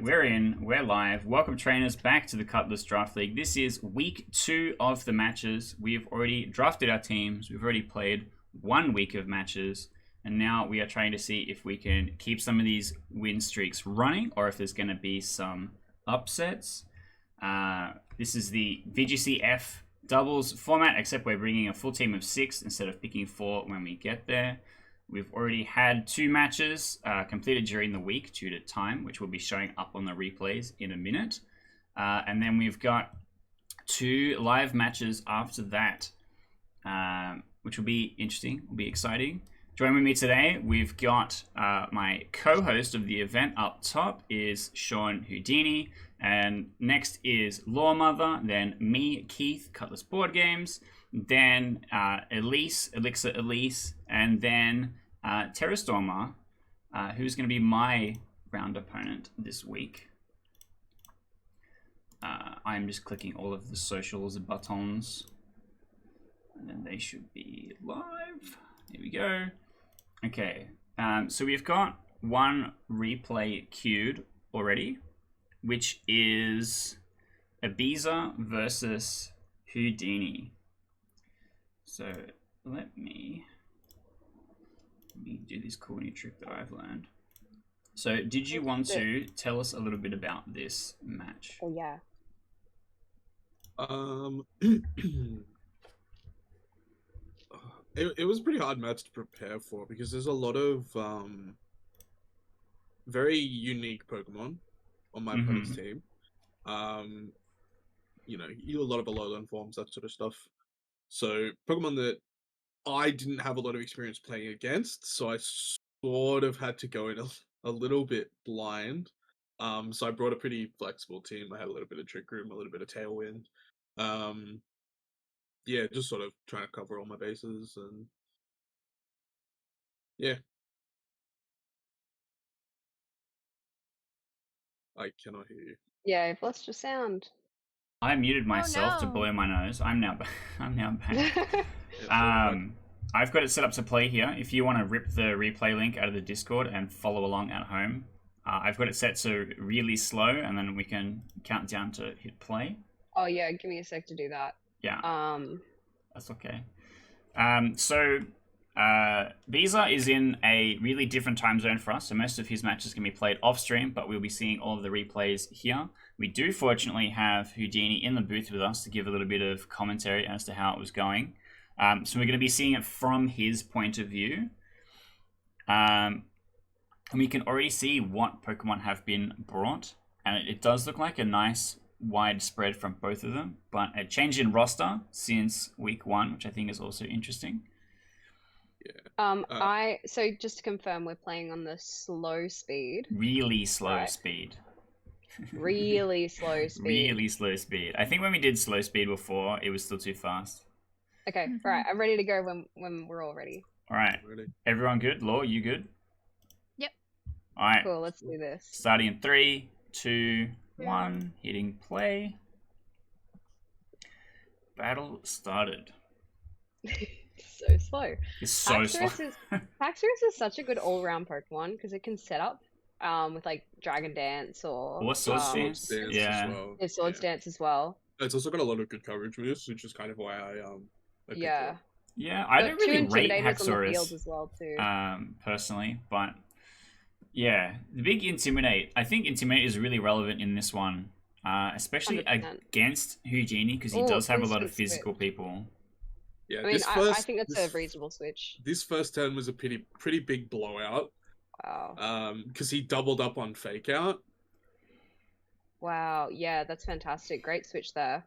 We're live. Welcome, trainers, back to the Cutlass Draft League. This is week 2 of the matches. We've already drafted our teams. We've already played 1 week of matches. And now we are trying to see if we can keep some of these win streaks running or if there's going to be some upsets. This is the VGCF doubles format, except we're bringing a full team of 6 instead of picking 4 when we get there. We've already had 2 matches completed during the week due to time, which will be showing up on the replays in a minute. And then we've got 2 live matches after that, which will be interesting, will be exciting. Joining with me today, we've got my co-host of the event up top is Sean Houdini, and next is Loremother, then me, Keith, Cutlassboardgames, then Elise, ElixirElise, and then Terrastormer, who's going to be my round opponent this week. I'm just clicking all of the socials buttons, and then they should be live. Here we go. Okay, so we've got 1 replay queued already, which is EBEZA versus Houdini. So let me do this cool new trick that I've learned. So did you want to tell us a little bit about this match? Oh yeah. It was a pretty hard match to prepare for because there's a lot of very unique Pokemon on my opponent's team. You know, a lot of Alolan forms, that sort of stuff. So Pokemon that I didn't have a lot of experience playing against, so I sort of had to go in a little bit blind. So I brought a pretty flexible team. I had a little bit of Trick Room, a little bit of Tailwind. Yeah, just sort of trying to cover all my bases, and yeah. I cannot hear you. Yeah, I've lost your sound. I muted myself to blow my nose. I'm now back. I've got it set up to play here. If you want to rip the replay link out of the Discord and follow along at home, I've got it set to really slow, and then we can count down to hit play. Oh yeah, give me a sec to do that. Yeah. That's okay. So EBEZA is in a really different time zone for us, so most of his matches can be played off stream, but we'll be seeing all of the replays here. We do fortunately have Houdini in the booth with us to give a little bit of commentary as to how it was going. So we're going to be seeing it from his point of view. And we can already see what Pokemon have been brought, and it does look like a nice wide spread from both of them, but a change in roster since week 1, which I think is also interesting. Yeah. So just to confirm, we're playing on the slow speed. Really slow speed. Really slow speed. Really slow speed. I think when we did slow speed before, it was still too fast. Okay, right. I'm ready to go when we're all ready. All right. Ready. Everyone good? Law, you good? Yep. All right. Cool, let's do this. Starting in 3, 2, 1. Hitting play. Battle started. So slow. It's so slow. Haxorus is such a good all-round Pokemon because it can set up with like Dragon Dance or Swords Dance. Yeah. As well. There's Swords Dance as well. It's also got a lot of good coverage with this, which is kind of why I picked it. Yeah, I don't really rate Haxorus as well too. Personally, but yeah, the big Intimidate. I think Intimidate is really relevant in this one, especially 100%. Against Houdini because he does have a lot of physical people. Yeah, I mean, I think that's a reasonable switch. This first turn was a pretty big blowout. Wow. Because he doubled up on Fake Out. Wow, yeah, that's fantastic. Great switch there.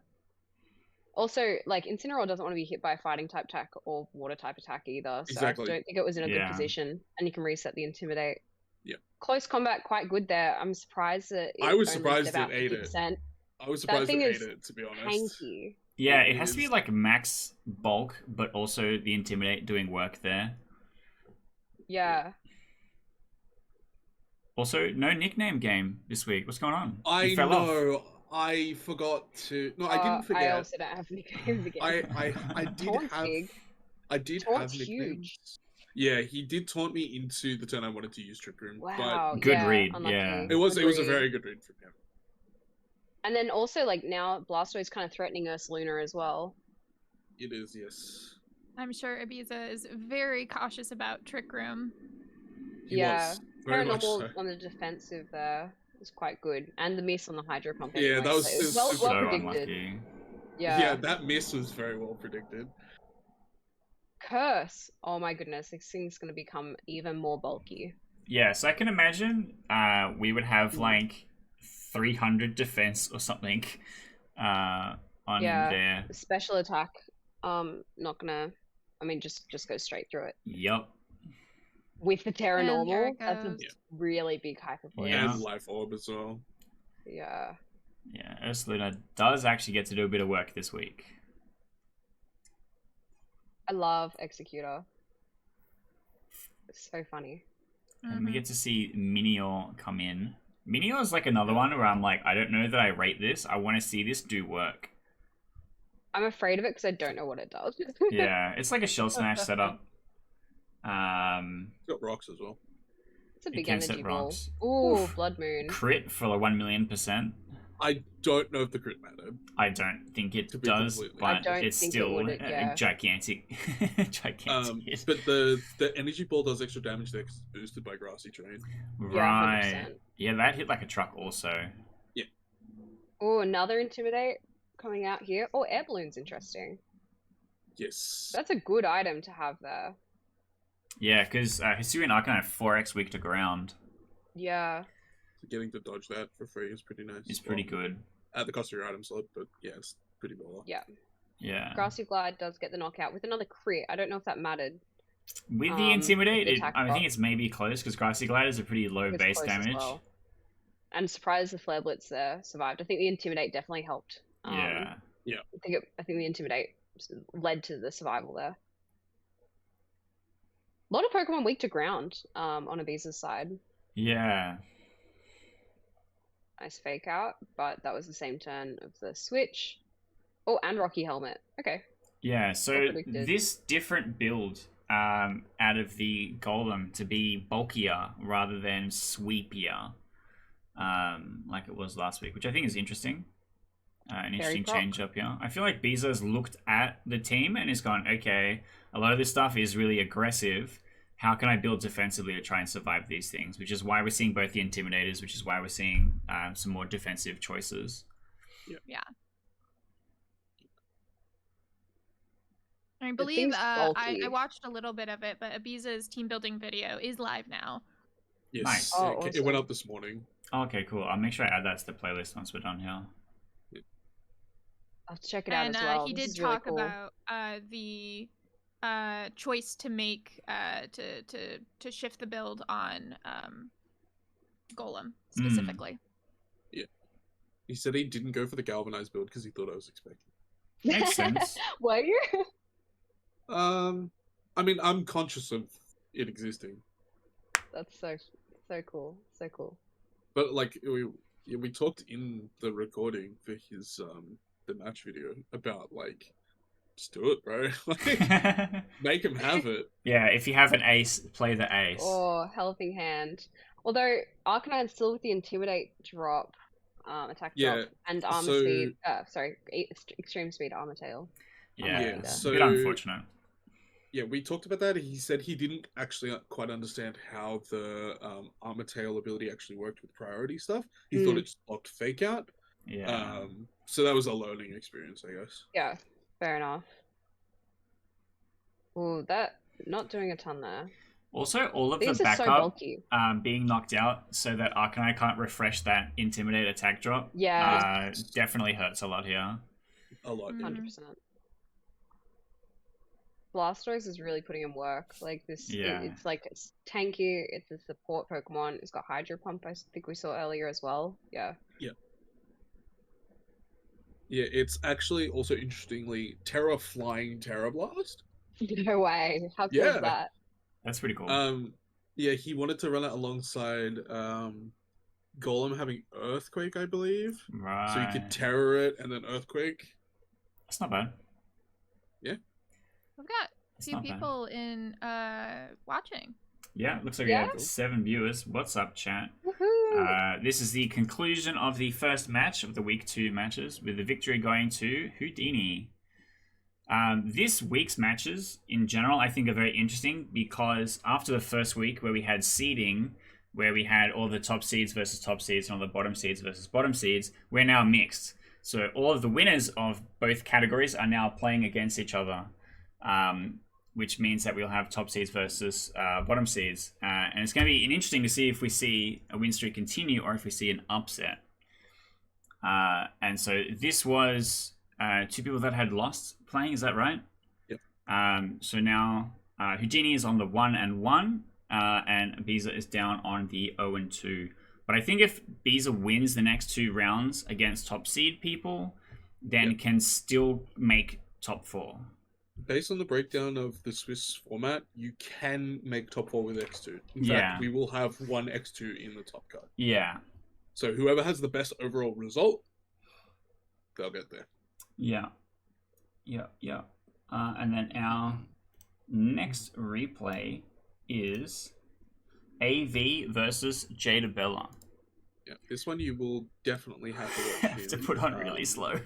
Also, like, Incineroar doesn't want to be hit by a fighting type attack or water type attack either, so Exactly. I don't think it was in a good position, and you can reset the Intimidate. Yeah. Close combat, quite good there. I'm surprised that I was only surprised did about it ate it. 50%. I was surprised thing it ate is it, to be honest. Tanky. Yeah, it has to be like max bulk, but also the Intimidate doing work there. Yeah. Also, no nickname game this week. What's going on? I You fell off. know. I forgot to. No, I didn't forget. I also don't have nicknames again. I did Taunt's have. big. I did Taunt's have nicknames. huge. Yeah, he did taunt me into the turn I wanted to use Trick Room. Wow. Good yeah, read, unlucky. yeah. But it was Good a read. very good read from him. And then also, like, now Blastoise kind of threatening Ursaluna as well. It is, yes. I'm sure EBEZA is very cautious about Trick Room. He was. Very much Paranormal so. on the defensive there was quite good. And the miss on the Hydro Pump Yeah, anyway. that was- so it it was well, super well So predicted. unlucky. Yeah. That miss was very well predicted. Curse. Oh my goodness, this thing's going to become even more bulky. Yeah, so I can imagine we would have like 300 defense or something on there. Special attack, not gonna. I mean, just go straight through it. Yup. With the Terra And normal, there it that's a goes. really big hyper for Yeah. And Life Orb as well. Yeah. Yeah, Ursaluna does actually get to do a bit of work this week. I love Executor. It's so funny. And we get to see Minior come in. Minior is like another one where I'm like, I don't know that I rate this. I want to see this do work. I'm afraid of it because I don't know what it does. Yeah, it's like a Shell Smash setup. It's got rocks as well. It's a It big can set energy ball. rocks. Ooh, Oof. Blood Moon. Crit for like 1,000,000%. I don't know if the crit mattered. I don't think it To be does, completely- I but don't it's think it still would, a yeah. gigantic, gigantic hit. But the energy ball does extra damage there 'cause it's boosted by Grassy Terrain. Right. 100%. Yeah, that hit like a truck also. Oh, another Intimidate coming out here. Oh, Air Balloon's interesting. Yes. That's a good item to have there. Yeah, because Hisuian Arcanine have 4x weak to ground. Yeah. Getting to dodge that for free is pretty nice. It's pretty good. At the cost of your item slot, but yeah, it's pretty baller. Yeah. Yeah. Grassy Glide does get the knockout with another crit. I don't know if that mattered. With the Intimidate, the attack I think drop. it's maybe close because Grassy Glide is a pretty low It was base close as damage. well. And surprised the Flare Blitz there survived. I think the Intimidate definitely helped. Yeah. I think the Intimidate led to the survival there. A lot of Pokemon weak to ground on EBEZA's side. Yeah. Nice fake out, but that was the same turn of the switch. Oh, and Rocky Helmet. Okay. Yeah, so Well predicted. this different build out of the Golem to be bulkier rather than sweepier, like it was last week, which I think is interesting. An interesting proc. change up here. I feel like Beza's looked at the team and has gone, okay, a lot of this stuff is really aggressive. How can I build defensively to try and survive these things? Which is why we're seeing both the Intimidators, which is why we're seeing some more defensive choices. Yeah. I The believe thing's I bulky. watched a little bit of it, but EBEZA's team building video is live now. Yes. Nice. Oh, it awesome. went up this morning. Okay, cool. I'll make sure I add that to the playlist once we're done here. I'll have to check it out And as well. he This did is really talk cool. about the choice to make to shift the build on Golem specifically. He said he didn't go for the galvanized build because he thought I was expecting. Makes sense. Were you? I mean, I'm conscious of it existing, That's so cool. So cool. but like we talked in the recording for his the match video about like just do it, bro. Like, make him have it. Yeah, if you have an ace, play the ace. Or Helping Hand. Although Arcanine's still with the Intimidate drop, attack Yeah, drop, and armor so- speed. Extreme speed armor tail. Yeah, Yeah, it's so- a bit unfortunate. Yeah, we talked about that. He said he didn't actually quite understand how the armor tail ability actually worked with priority stuff. He thought it just blocked fake out. Yeah. So that was a learning experience, I guess. Yeah, fair enough. Ooh, that not doing a ton there. Also, all of These the are so backup bulky. being knocked out so that Arcanine can't refresh that Intimidate attack drop Yeah, definitely hurts a lot here. A lot. Mm. Yeah. 100%. Blastoise is really putting in work. Like this, Yeah. it's like it's tanky. It's a support Pokemon. It's got Hydro Pump. I think we saw earlier as well. Yeah. Yeah, it's actually also interestingly Terra flying Terra Blast. No way. How cool Yeah. is that? That's pretty cool. Yeah, he wanted to run it alongside Golem having Earthquake, I believe. right. So you could Terror it and then Earthquake. That's not bad. We've got It's Few not bad. people in watching. Yeah, looks like Yeah. we have 7 viewers. What's up, chat? Woohoo! This is the conclusion of the first match of the week 2 matches, with the victory going to Houdini. This week's matches, in general, I think are very interesting because after the first week where we had seeding, where we had all the top seeds versus top seeds and all the bottom seeds versus bottom seeds, we're now mixed. So all of the winners of both categories are now playing against each other, which means that we'll have top seeds versus bottom seeds. And it's going to be interesting to see if we see a win streak continue or if we see an upset. And so this was 2 people that had lost playing, is that right? Yep. So now Houdini is on the 1-1, and EBEZA is down on the 0-2. But I think if EBEZA wins the next 2 rounds against top seed people, then can still make top 4. Based on the breakdown of the Swiss format, you can make top 4 with X2. In Yeah. fact, we will have 1 X2 in the top card. Yeah. So whoever has the best overall result, they'll get there. Yeah. And then our next replay is AV versus Jadeabella. Yeah, this one you will definitely have to watch. Have to put on really slow.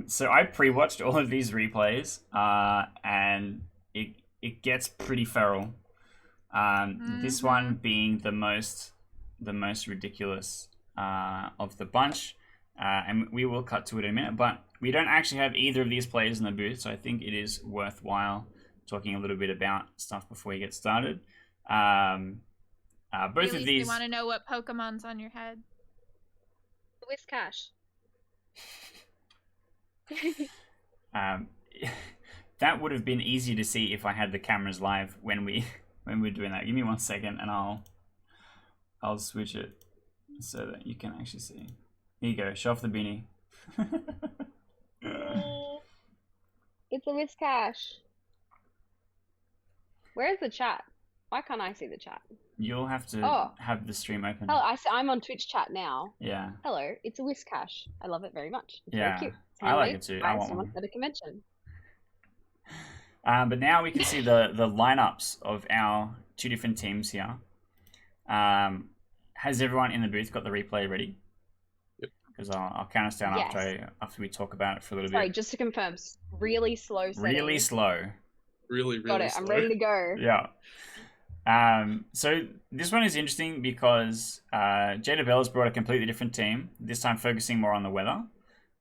So I pre-watched all of these replays, and it gets pretty feral. This one being the most ridiculous of the bunch, and we will cut to it in a minute. But we don't actually have either of these players in the booth, so I think it is worthwhile talking a little bit about stuff before we get started. Both of these. You want to know what Pokemon's on your head? Whiskash. That would have been easy to see if I had the cameras live when we're doing that. Give me 1 second and I'll switch it so that you can actually see. Here you go. Show off the beanie. It's a Whiskash. Where's the chat? Why can't I see the chat? You'll have to have the stream open. Oh, I'm on Twitch chat now. Yeah. Hello, it's a Whiskash. I love it very much. It's Yeah, very cute. I like it too. I want someone one. at a convention. But now we can see the lineups of our 2 different teams here. Has everyone in the booth got the replay ready? Yep. Because I'll count us down Yes. after we talk about it for a little Sorry, bit. just to confirm, really slow settings. Really slow. Really Got it. slow. I'm ready to go. Yeah. So this one is interesting because Jadeabella's brought a completely different team. This time focusing more on the weather.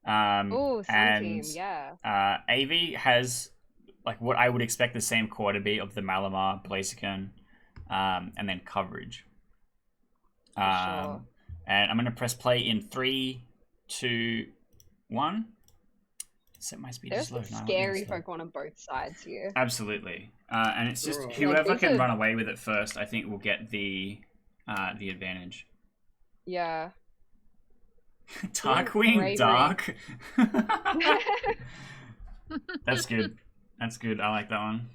Oh, and team, yeah. AV has like what I would expect the same core to be of the Malamar, Blaziken, and then coverage. Sure. And I'm going to press play in 3, 2, 1. Set my speed to There's slow. some No, scary slow. Pokemon on both sides here. Absolutely. And it's just Right. whoever Like, can these are- run away with it first, I think, will get the advantage. Yeah. Darkwing bravery. Dark. That's good. That's good. I like that one.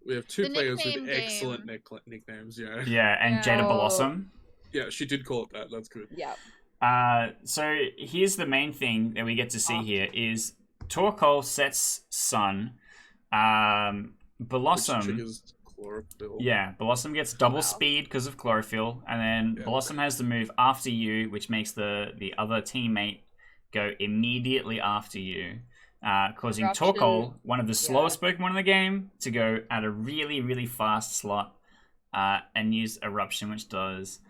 We have 2 The players with nickname excellent game. nicknames, yeah. Yeah, and Yeah. Jada Oh. Blossom. Yeah, she did call it that. That's good. Yeah. So here's the main thing that we get to see here is Torkoal sets Sun. Blossom. Which triggers Chlorophyll. Yeah, Blossom gets double Wow. speed because of Chlorophyll, and then Yeah. Blossom has the move after you, which makes the other teammate go immediately after you, causing Eruption. Torkoal, one of the slowest Pokemon in the game, to go at a really, really fast slot and use Eruption, which does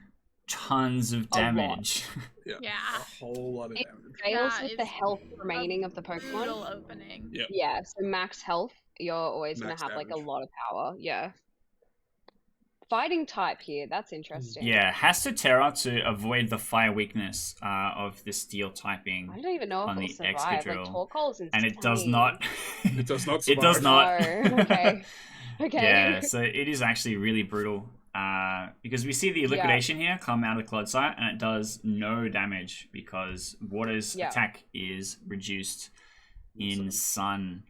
tons of lot. damage. Yeah. Yeah. A whole lot of It damage. fails That with the is health remaining of the Brutal Pokemon. opening. Yeah. Yeah, so max health, you're always going Max to have like a damage. lot of power. Yeah. Fighting type here, that's interesting. Yeah, has to Terra to avoid the fire weakness of the steel typing. I don't even know On if it'll the survive. Like, Excadrill. Torkoal's insane. And it does not. It does not It does survive. not. No. Okay. Okay. Yeah, so it is actually really brutal. Because we see the liquidation here come out of the Clodsite, and it does no damage because Water's Yeah. attack is reduced in Sun,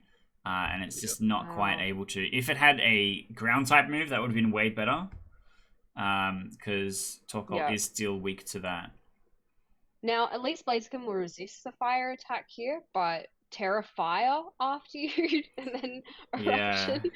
and it's just Yep. not quite Wow. able to. If it had a ground type move, that would have been way better. Because Torkoal Yeah. is still weak to that. Now, at least Blaziken will resist the fire attack here, but Terra Fire after you and then Yeah. Eruption.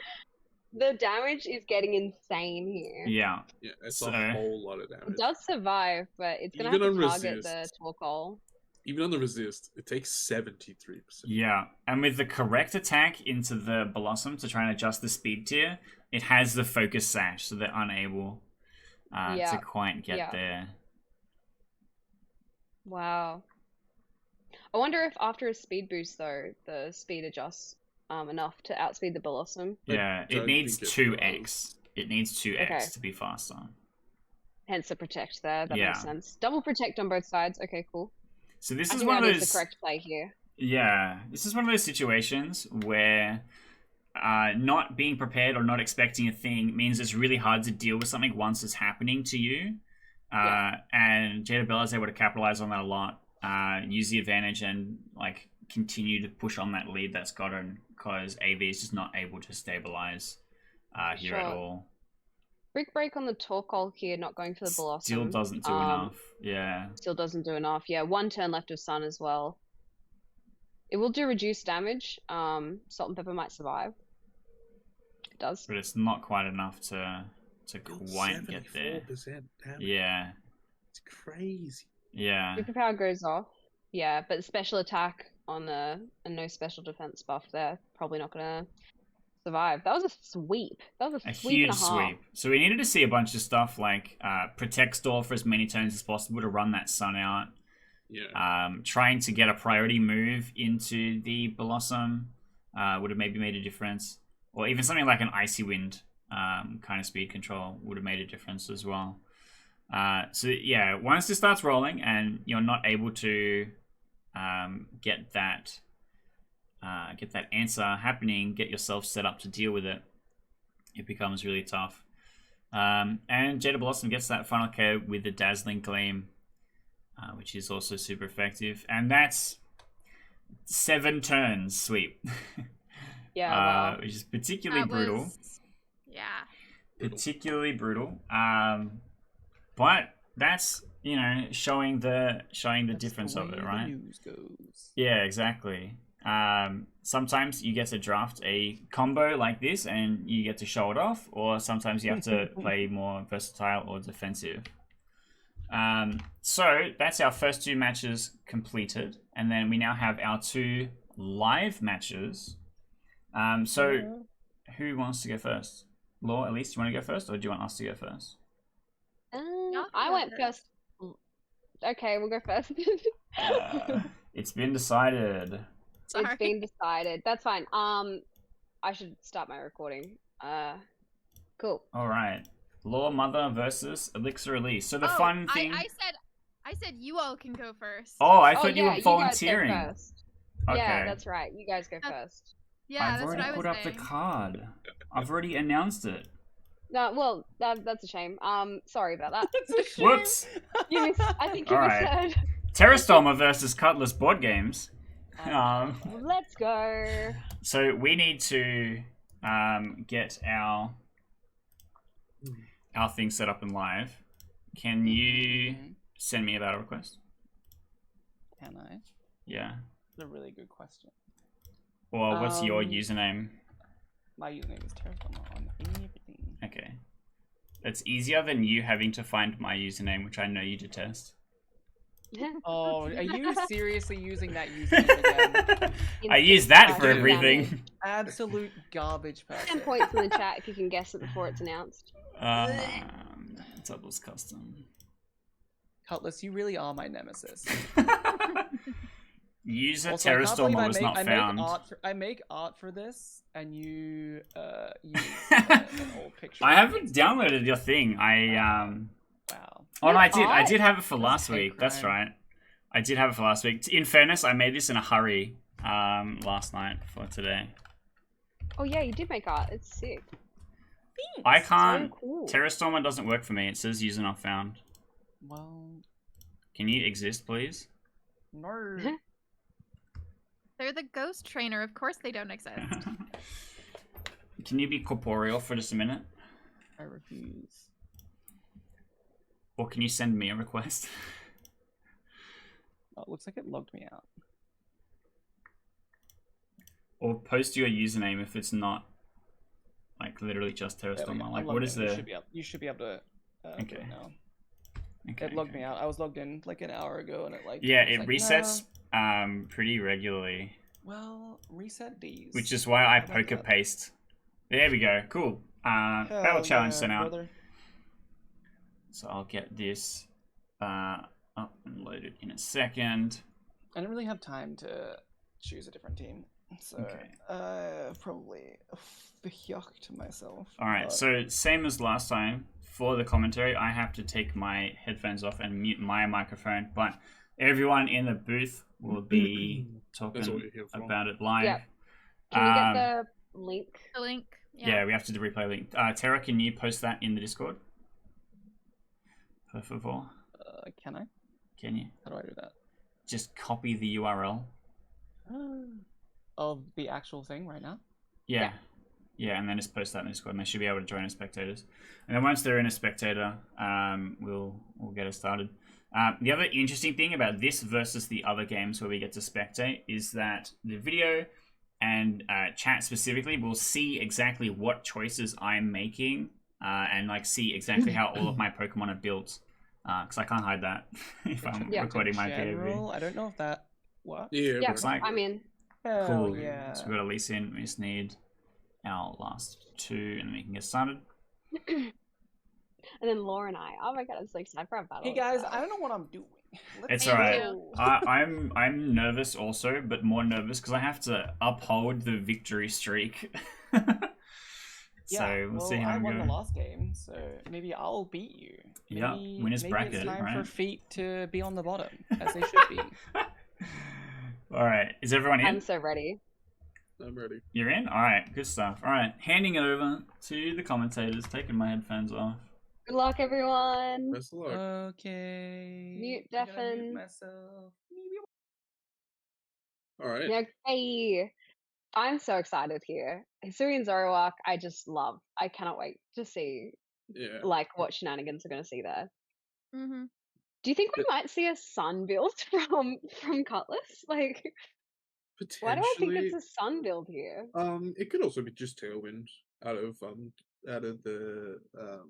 The damage is getting insane here. Yeah. Yeah, it's So- a whole lot of It damage. does survive, but it's gonna Even have to on target the resist. Torkoal. Even on the resist, it takes 73%. Yeah, and with the correct attack into the Blossom to try and adjust the speed tier, it has the focus sash, so they're unable to quite get there. Wow. I wonder if after a speed boost though, the speed adjusts enough to outspeed the Blossom. Yeah, it don't needs think it 2x. It needs 2x Okay. to be faster. Hence the protect there. That Yeah. makes sense. Double protect on both sides. Okay, cool. So this I is think one that of is those. the correct play here. Yeah, this is one of those situations where not being prepared or not expecting a thing means it's really hard to deal with something once it's happening to you. And Jadeabella is able to capitalize on that a lot, use the advantage, and like continue to push on that lead that's gotten because AV is just not able to stabilize here at Sure. all. Brick break on the Torkoal here, not going for the Blossom. Still doesn't do enough. Yeah. Still doesn't do enough. Yeah, 1 turn left of Sun as well. It will do reduced damage. Salt and Pepper might survive. It does. But it's not quite enough to quite get there. 74% damage. Yeah. It's crazy. Yeah. Superpower goes off. Yeah, but special attack on a no special defense buff there. Probably not gonna survive. That was a sweep. That was a A sweep huge and a half. sweep. So we needed to see a bunch of stuff like protect stall for as many turns as possible to run that Sun out. Yeah. Trying to get a priority move into the Blossom would have maybe made a difference. Or even something like an Icy Wind kind of speed control would have made a difference as well. So yeah, once this starts rolling and you're not able to get that answer happening, get yourself set up to deal with it, it becomes really tough. And Jada Blossom gets that final KO with the Dazzling Gleam, which is also super effective. And that's 7 turns sweep. Yeah, wow. Which is particularly brutal. Yeah. Particularly brutal. But that's, you know, showing the difference of it, right? The news goes. Yeah, exactly. Sometimes you get to draft a combo like this and you get to show it off, or sometimes you have to play more versatile or defensive. So that's our first 2 matches completed, and then we now have our 2 live matches. So who wants to go first? Law, Elise, do you want to go first, or do you want us to go first? I went first. Okay, we'll go first. It's been decided. Sorry. It's been decided. That's fine. I should start my recording. Cool. All right. Loremother versus ElixirElise. So the Oh, fun thing. I said you all can go first. Oh, I Oh, thought you yeah, were volunteering. You guys go first. Okay. Yeah, that's right. You guys go first. Yeah, I've that's what already I was put up saying. the card. I've already announced it. No, well, that's a shame. Sorry about that. Whoops. You I think you Alright. misheard. Terrastormer versus Cutlassboardgames. Let's go. So we need to get our thing set up and live. Can you send me a battle request? Can I? Yeah. That's a really good question. Or what's your username? My username is Terrastormer on everything. Okay. It's easier than you having to find my username, which I know you detest. Oh, are you seriously using that username again? I use that for Instant everything. damage. Absolute garbage 10 person. points in the chat if you can guess it before it's announced. Doubles custom. Cutlass, you really are my nemesis. User Also, I can't believe Terrastormer was not found. I make art for this, and you use an old picture. I haven't downloaded your thing. Wow. Oh no, I did. Art? I did have it for That's last hate week. That's crime. right. I did have it for last week. In fairness, I made this in a hurry last night for today. Oh yeah, you did make art. It's sick. I can't. So cool. Terrastormer doesn't work for me. It says user not found. Well, Can you exist, please? no. They're the ghost trainer. Of course they don't exist. Can you be corporeal for just a minute? I refuse. Or can you send me a request? Oh, it looks like it logged me out. Or post your username if it's not like literally just There we Terrastormer. go. Like I'm what logged is in. the? You should be able to do Okay. it now. Okay, It logged me out. I was logged in like an hour ago, and it like Yeah, was it like, resets "No." pretty regularly, Well, reset these. which is why I How about poker that? There we go. Cool. Battle Hell challenge yeah, sent out. brother. So I'll get this up and loaded in a second. I didn't really have time to choose a different team, so Okay. probably yucked myself. All right. but- So same as last time for the commentary, I have to take my headphones off and mute my microphone, but everyone in the booth will be That's what talking you're here for. about it live. Yep. Can we get the link? The link. Yeah, we have to do replay link. Terra, can you post that in the Discord? Per favor. Can I? Can you? How do I do that? Just copy the URL. Of the actual thing right now? Yeah. Yeah, and then just post that in the Discord, and they should be able to join as spectators. And then once they're in a spectator, we'll get it started. The other interesting thing about this versus the other games where we get to spectate is that the video and chat specifically will see exactly what choices I'm making and like see exactly how all of my Pokemon are built. Because I can't hide that if I'm Yeah. recording my General, POV. I don't know if that works. Yeah, Yeah, looks like- I mean, Hell Cool. yeah. So we got Elise in. We just need our last two, and then we can get started. and then Laura and I. Oh my god, I'm so excited for our battle. Hey guys, I don't know what I'm doing. It's Me alright. too. I'm nervous also, but more nervous because I have to uphold the victory streak. So we'll see how I it won the goes. last game, so maybe I'll beat you. Yeah, Maybe, winners maybe bracket, it's time right? for feet to be on the bottom, as they should be. All right, is everyone in? I'm so ready. I'm ready. You're in? All right, good stuff. All right, handing it over to the commentators, taking my headphones off. Good luck, everyone. Best of luck. Okay. Mute I'm gonna deafen. mute myself. All right. Yeah, hey. I'm so excited here. Hisuian Zoroark, I just love. I cannot wait to see Yeah. like what shenanigans we're gonna see there. Mm-hmm. Do you think we But- might see a sun build from Cutlass? Like, why do I think Potentially. it's a sun build here? It could also be just Tailwind out of the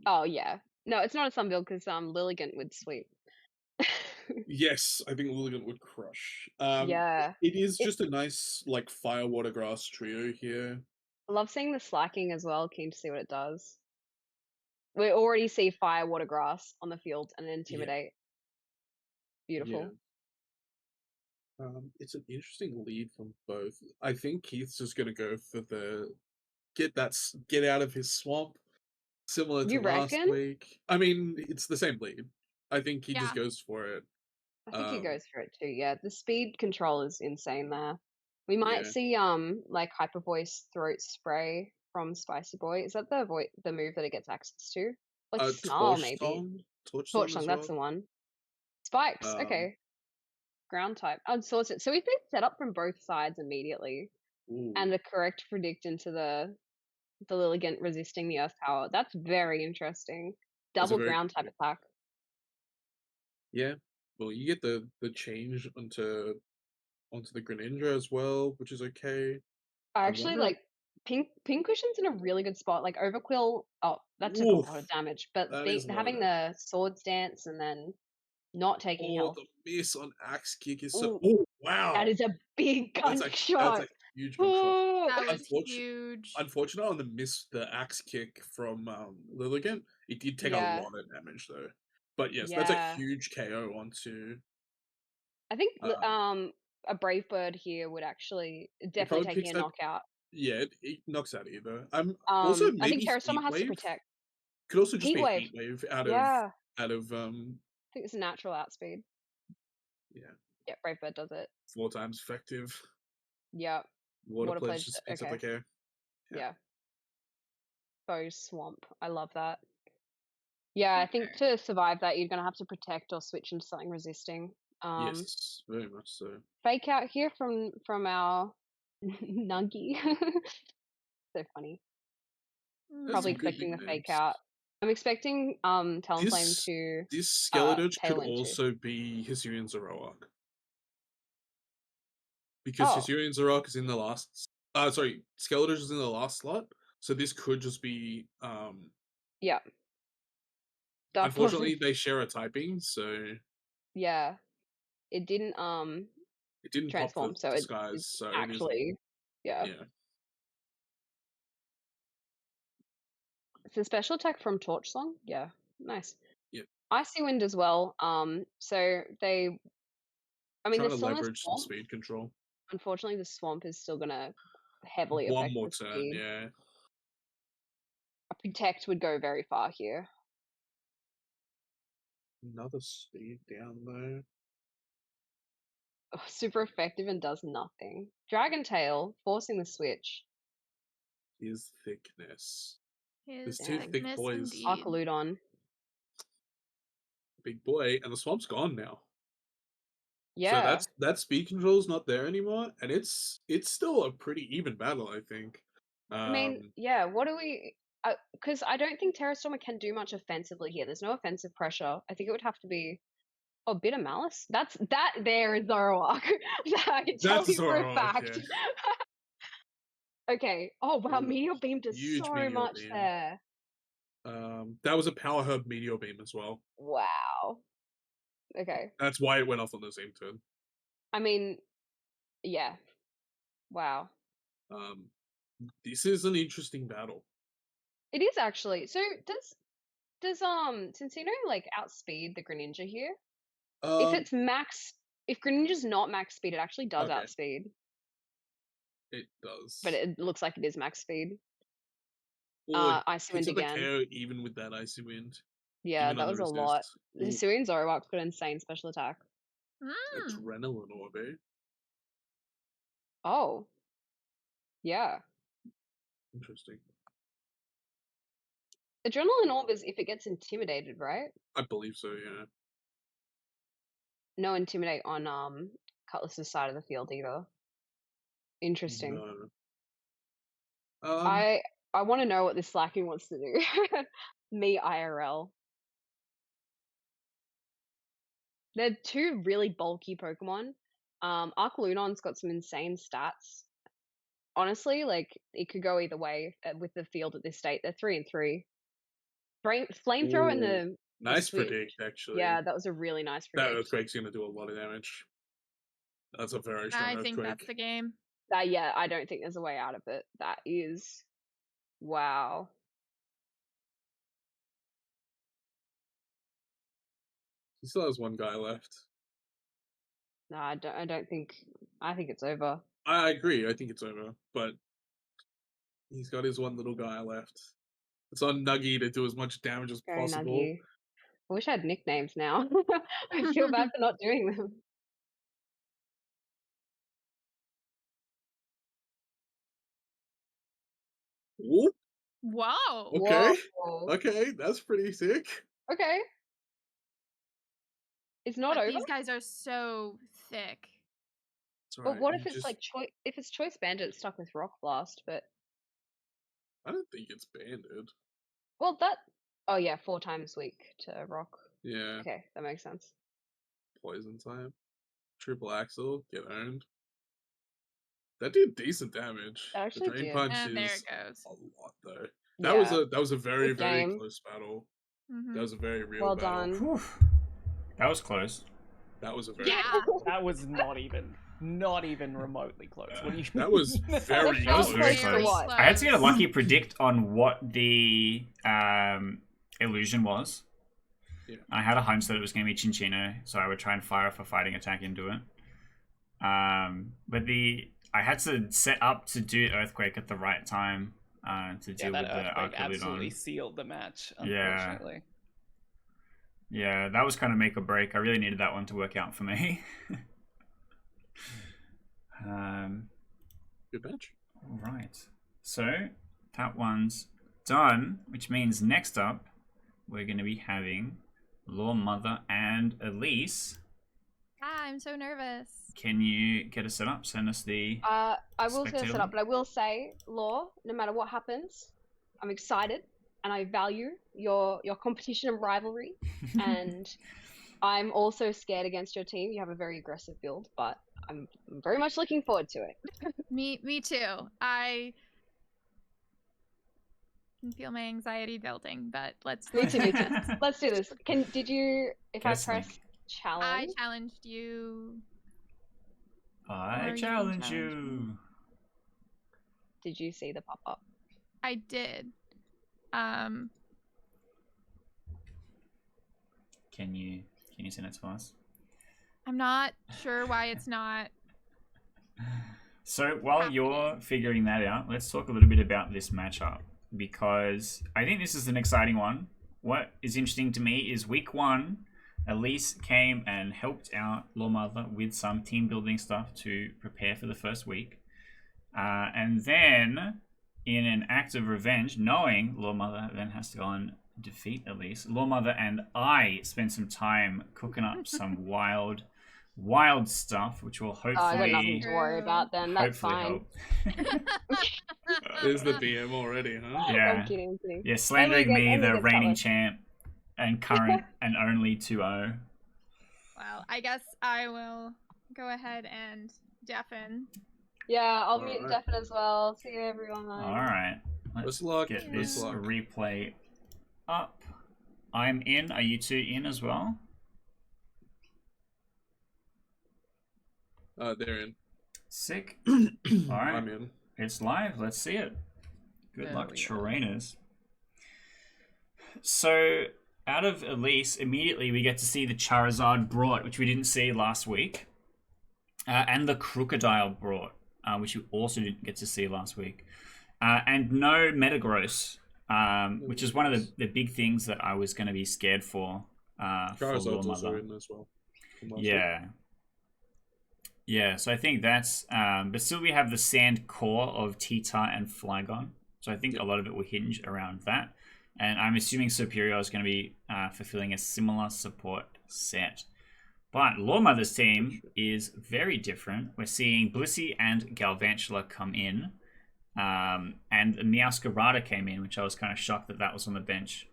Oh yeah, no, it's not a sun build because Lilligant would sweep. Yes, I think Lilligant would crush. Yeah, It is It- just a nice like fire water grass trio here. I love seeing the slacking as well. Keen to see what it does. We already see fire, water, grass on the field and intimidate. Beautiful. Yeah. It's an interesting lead from both. I think Keith's just gonna go for the get out of his swamp, similar to You last reckon? week. I mean, it's the same lead. I think he just Yeah. goes for it. I think he Um, goes for it too. Yeah, the speed control is insane there. We might Yeah. see like hyper voice throat spray from Spicy Boy. Is that the move that it gets access to? Like snarl Torch maybe. Song? Torch as Song, that's the well. one. Spikes, Um, okay. Ground type. Unsorted. So we've been set up from both sides immediately. Ooh. And the correct predict into the Lilligant resisting the Earth Power. That's very interesting. That's a Double very ground good type attack. Yeah. Well, you get the change onto the Greninja as well, which is okay. I I actually wonder- like pink cushion's in a really good spot. Like Overquill, oh, that took a lot of Oof, damage. But that is a lot of having the sword stance and then not taking Oh, health. the miss on Axe Kick is so. Ooh, Oh, wow. that is a big That's gunk a shot. huge gunk shot. Ooh. That was Unfortunate- huge. Unfortunate on the Axe Kick from Lilligant, it did take Yeah. a lot of damage though. But yes, that's a Yeah. huge KO onto. I think Um, a Brave Bird here would actually probably definitely taking picks a that- knockout. Yeah, it knocks out either. Also I maybe think Terrastormer has to Heatwave? protect. Could also just be a Heatwave. heat wave out Yeah, of I think it's a natural outspeed. yeah, Yeah, Brave Bird does it. 4 times effective. Yep. Water Water Pledge Pledge, just speeds up okay. like air. Yeah. Yeah. Foe Swamp. I love that. Yeah, I think to survive that, you're gonna have to protect or switch into something resisting. Yes, very much so. Fake out here from our Nuggy. So funny. That's Probably some good expecting the fake nicknames. out. I'm expecting Talonflame This- to This Skeletorch could Tailwind too. also be Hisuian Zoroark. Because Oh. Hisuian Zoroark is in the last Sorry, Skeletor's is in the last slot, so this could just be. Yeah. Unfortunately, they share a typing, so Yeah. It didn't it didn't transform, pop so for it's disguise. So it is. actually yeah. It's a special attack from Torch Song. Yeah, nice. Yep. Icy Wind as well. So they, I mean, Trying there's to still no leverage some swamp. speed control. Unfortunately, the swamp is still gonna heavily One affect more the turn, speed. yeah. A protect would go very far here. Another speed down though. Oh, super effective and does nothing. Dragon Tail forcing the switch. His thickness. His There's two thick thickness boys. indeed. Arcaludon. Big boy, and the swamp's gone now. Yeah. So that speed control's not there anymore, and it's still a pretty even battle, I think. I mean, yeah. What do we? Because I don't think Terrastormer can do much offensively here. There's no offensive pressure. I think it would have to be. Oh, bit of malice. That there is Zoroark. I can tell That's you for a Zoroark, fact. yeah. Okay. Oh wow, Ooh, Meteor Beam does huge so Meteor much Beam. there. That was a Power Herb Meteor Beam as well. Wow. Okay. That's why it went off on the same turn. I mean, yeah. Wow. This is an interesting battle. It is actually. So does Cincino like outspeed the Greninja here? If it's max, if Greninja's not max speed, it actually does Okay. outspeed. It does. But it looks like it is max speed. Or Icy Wind picks up the again. KO even with that Icy Wind. Yeah, even that on was the a lot. resist. The Ooh, Hisuian Zoroark's got insane special attack. Adrenaline Orb, eh? Oh. Yeah. Interesting. Adrenaline Orb is if it gets intimidated, right? I believe so, yeah. No intimidate on Cutlass's side of the field either. Interesting. No. I want to know what this Slacking wants to do. Me IRL. They're two really bulky Pokemon. Arcaludon's got some insane stats. Honestly, like it could go either way with the field at this state. They're 3 and 3. Flamethrower and the nice switch. predict, actually. Yeah, that was a really nice That predict. Earthquake's gonna do a lot of damage. That's a very strong Earthquake. I think that's the game. Yeah, I don't think there's a way out of it. That is, wow. He still has one guy left. No, I don't think. I think it's over. I agree. I think it's over, but he's got his one little guy left. It's on Nuggy to do as much damage as Very possible. nuggy. I wish I had nicknames now. I feel bad for not doing them. Whoop. Wow. Okay. Whoa. Okay, that's pretty sick. Okay. It's not But over. these guys are so thick. That's But right, what you if it's just- like if it's Choice Bandit stuck with Rock Blast? But I don't think it's banded. well, oh yeah, 4 times weak to Rock. Yeah. Okay, that makes sense. Poison type. Triple Axle, get owned. That did decent damage. That actually the Drain did. Punch And there is it goes. a lot though. That was a very, Good very game. close battle. Mhm. That was a very real Well battle. done. Whew. That was close. That was a very Yeah. That was not even remotely close. What do you That was very That was close. very close to what? I had to get a lucky predict on what the illusion was. Yeah. I had a hunch that it was going to be Chinchino, so I would try and fire off a fighting attack into it. But I had to set up to do Earthquake at the right time to deal with that the Earthquake absolutely Arcaludon. sealed the match, Yeah. unfortunately. Yeah, that was kind of make or break. I really needed that one to work out for me. Good match. All right. So that one's done, which means next up we're going to be having Loremother and Elise. I'm so nervous. Can you get us set up? Send us the. I will set Spectator. it up, but I will say, Law, no matter what happens, I'm excited and I value your competition and rivalry. And I'm also scared against your team. You have a very aggressive build, but I'm very much looking forward to it. Me too. I can feel my anxiety building, but let's. Me too. Let's do this. Did you? If I Guess press link. challenge, I challenged you. I Or you challenge challenge you. did you see the pop up? I did. Can you send it to us? I'm not sure why it's not. So while you're figuring that out, let's talk a little bit about this matchup, because I think this is an exciting one. What is interesting to me is week 1, Elise came and helped out Loremother with some team building stuff to prepare for the first week. And then, in an act of revenge, knowing Loremother then has to go and defeat Elise, Loremother and I spent some time cooking up some wild stuff, which will Oh, I got nothing hopefully to worry about then. That's fine. help. There's the BM already, huh? Yeah. I'm kidding. I'm kidding. Yeah, slandering Only me, against the reigning Cutlass. champ and current and only 2-0. Well, I guess I will go ahead and deafen. Yeah, I'll mute Alright. Deafin as well. See you, everyone. All right, let's Best luck. get Best this luck. replay up. I'm in. Are you two in as well? They're in. Sick. All right, I'm in. it's live. Let's see it. Good There luck, we go. trainers. So, out of Elise, immediately we get to see the Charizard brought, which we didn't see last week, and the Crocodile brought, which we also didn't get to see last week, and no Metagross, which is one of the big things that I was going to be scared for Charizard's also Loremother. in as well. from last week. Yeah. Yeah, so I think that's... but still we have the sand core of T-Tar and Flygon. So I think a lot of it will hinge around that. And I'm assuming Superior is going to be fulfilling a similar support set. But Loremother's team is very different. We're seeing Blissey and Galvantula come in. And Meowscarada came in, which I was kind of shocked that was on the bench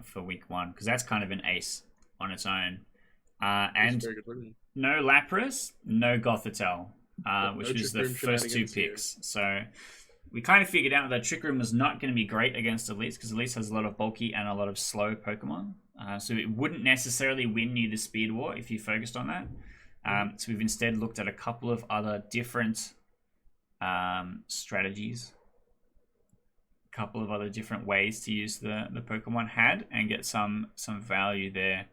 for week 1. Because that's kind of an ace on its own. And Very good looking. no Lapras, no Gothitelle, which no was the Trick Room first 2 shenanigans here. picks. So we kind of figured out that Trick Room was not going to be great against Elise, because Elise has a lot of bulky and a lot of slow Pokemon. So it wouldn't necessarily win you the Speed War if you focused on that. So we've instead looked at a couple of other different strategies. A couple of other different ways to use the Pokemon had and get some value there.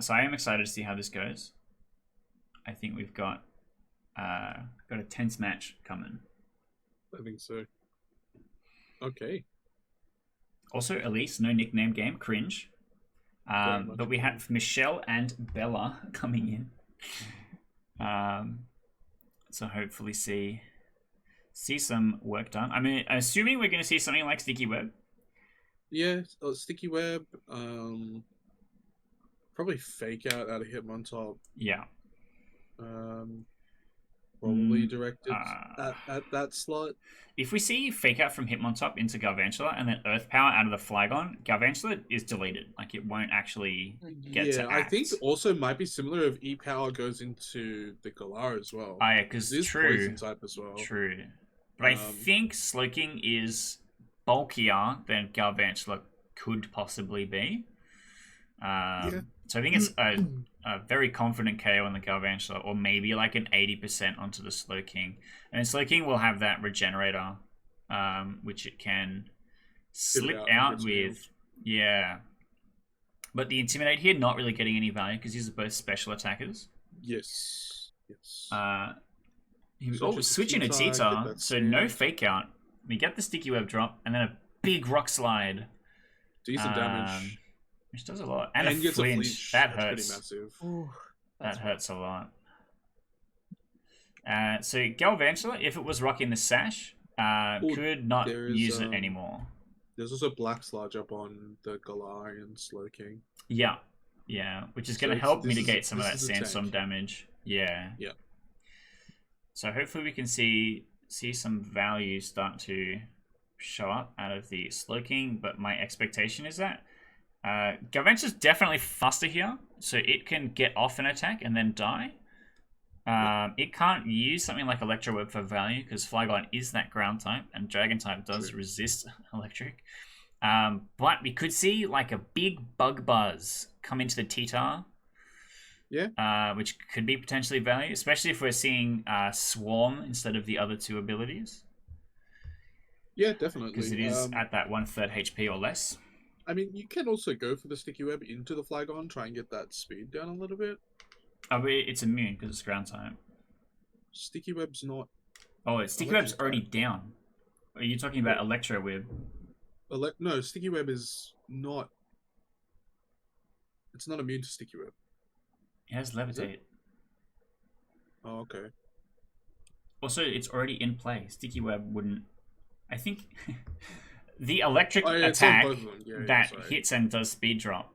So I am excited to see how this goes. I think we've got a tense match coming. I think so. Okay. Also, Elise, no nickname game, cringe. Very much But we have Michelle and Bella coming in. So hopefully see some work done. I mean, assuming we're going to see something like Sticky Web. Yeah, Sticky Web. Probably Fake Out of Hitmontop. Yeah. Probably directed uh, at that slot. If we see Fake Out from Hitmontop into Galvantula and then Earth Power out of the Flygon, Galvantula is deleted. Like, it won't actually get to I act. think also might be similar if E-Power goes into the Galar as well. Oh, yeah, because This true. poison type as well. True. But I think Slowking is bulkier than Galvantula could possibly be. So I think it's a very confident KO on the Galvantula, or maybe like an 80% onto the Slowking. And then Slowking will have that Regenerator, which it can slip out out and with. Yeah. But the Intimidate here, not really getting any value because these are both special attackers. Yes. Switching to T-Tar, T-Tar, get that so no sand. Fake Out. We get the Sticky Web drop, and then a big Rock Slide. Decent damage. Which does a lot. And a gets flinch. That That's hurts. pretty massive. Ooh, That that's hurts a lot. So Galvantula, if it was rocking the sash, could not there is, use it anymore. There's also Black Sludge up on the Galarian Slowking. Yeah, which is So going to it's- help this is- mitigate some of that this is a sandstorm tank. damage. Yeah. So hopefully we can see some value start to show up out of the Slowking, but my expectation is that Galvantula's definitely faster here, so it can get off an attack and then die. It can't use something like Electro Web for value because Flygon is that ground type, and Dragon type does resist electric. But we could see like a big Bug Buzz come into the T-Tar. Yeah. Which could be potentially value, especially if we're seeing Swarm instead of the other two abilities. Yeah, definitely. Because it is at that 1/3 HP or less. I mean, you can also go for the Sticky Web into the Flygon, try and get that speed down a little bit. Oh, but it's immune because it's ground type. Sticky Web's not... Oh, Sticky Web's already down. Are you talking about Electro Web? No, Sticky Web is not... It's not immune to Sticky Web. It has Levitate. Oh, okay. Also, it's already in play. Sticky Web wouldn't... I think... the electric attack that hits and does speed drop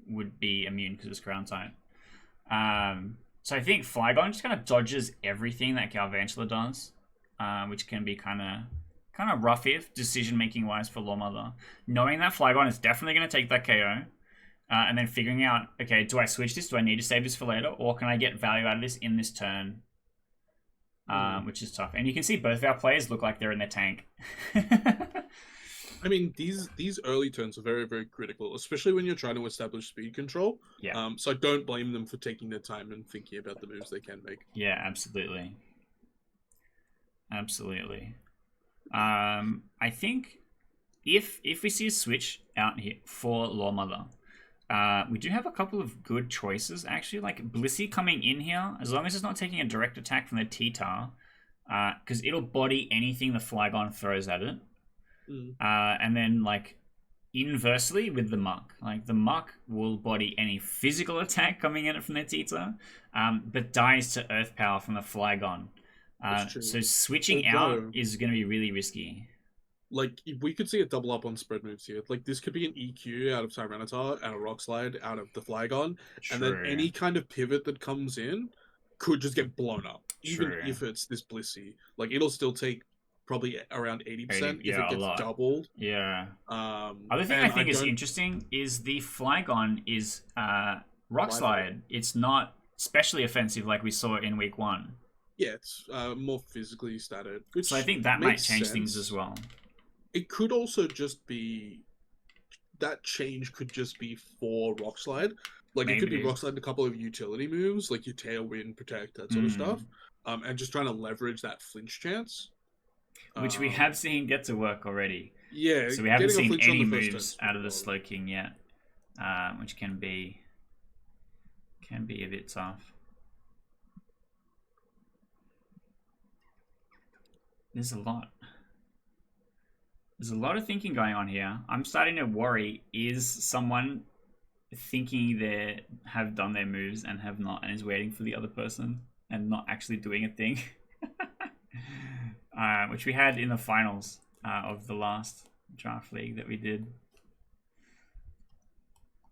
would be immune because it's ground type. So I think Flygon just kind of dodges everything that Galvantula does, which can be kind of rough if decision-making wise for Loremother. Knowing that Flygon is definitely going to take that KO, and then figuring out, okay, do I switch this? Do I need to save this for later? Or can I get value out of this in this turn? Which is tough. And you can see both of our players look like they're in their tank. I mean, these early turns are very, very critical, especially when you're trying to establish speed control. Yeah. So I don't blame them for taking their time and thinking about the moves they can make. Yeah, absolutely. Absolutely. I think if we see a switch out here for Loremother, we do have a couple of good choices, actually. Like Blissey coming in here, as long as it's not taking a direct attack from the T-Tar, because it'll body anything the Flygon throws at it. And then, like, inversely with the Muck. Like, the Muck will body any physical attack coming at it from the T-Tar, but dies to Earth Power from the Flygon. So switching out is going to be really risky. Like, we could see a double up on spread moves here. Like, this could be an EQ out of Tyranitar, out of Rock Slide, out of the Flygon, and then any kind of pivot that comes in could just get blown up. Even if it's this Blissey. Like, it'll still take probably around 80% if it gets doubled. Yeah. Other thing I think is interesting is the Flygon is Rock Slide. It's not specially offensive like we saw in week 1. Yeah, it's more physically statted. So I think that might change things as well. It could also just be... That change could just be for Rock Slide. Like, it could be Rock Slide and a couple of utility moves, like your Tailwind, Protect, that sort of stuff. And just trying to leverage that flinch chance. Which we have seen get to work already. Yeah. So we haven't seen any moves out of the Slowking yet. Which can be a bit tough. There's a lot. There's a lot of thinking going on here. I'm starting to worry, is someone thinking they have done their moves and have not, and is waiting for the other person and not actually doing a thing? Which we had in the finals of the last draft league that we did.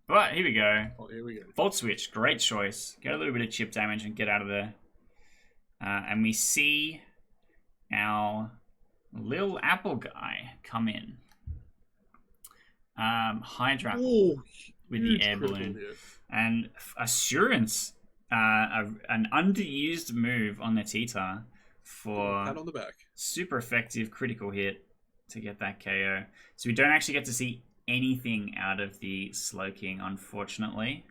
But here we go. Oh, here we go. Volt Switch, great choice. Get a little bit of chip damage and get out of there. And we see our Lil Apple guy come in. Hydrapple with the air balloon. And Assurance, an underused move on the T-Tar for pat on the back. Super effective critical hit to get that KO. So we don't actually get to see anything out of the Slowking, unfortunately,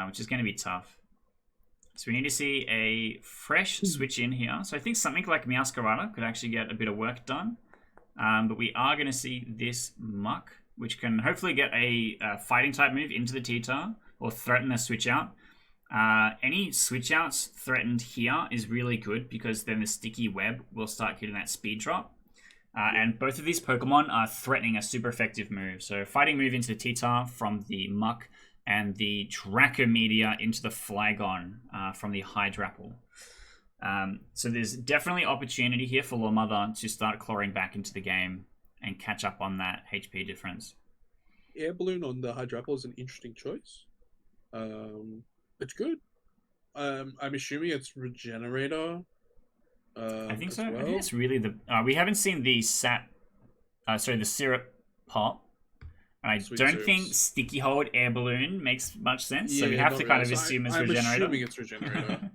which is going to be tough. So we need to see a fresh switch in here. So I think something like Meowscarada could actually get a bit of work done. But we are going to see this Muck, which can hopefully get a fighting type move into the T-Tar or threaten a switch out. Any switch outs threatened here is really good because then the Sticky Web will start hitting that speed drop. And both of these Pokemon are threatening a super effective move. So fighting move into the T-Tar from the Muck, and the Dracomedia into the Flygon from the Hydrapple. So there's definitely opportunity here for Loremother to start clawing back into the game and catch up on that HP difference. Air Balloon on the Hydrapple is an interesting choice. It's good. I'm assuming it's Regenerator. I think so. Well. I think it's really the... we haven't seen the the Syrup Pop. I Sweet don't think soups. Sticky Hold Air Balloon makes much sense, so we Yeah, have not to kind really. of So assume it's I'm Regenerator. assuming it's Regenerator.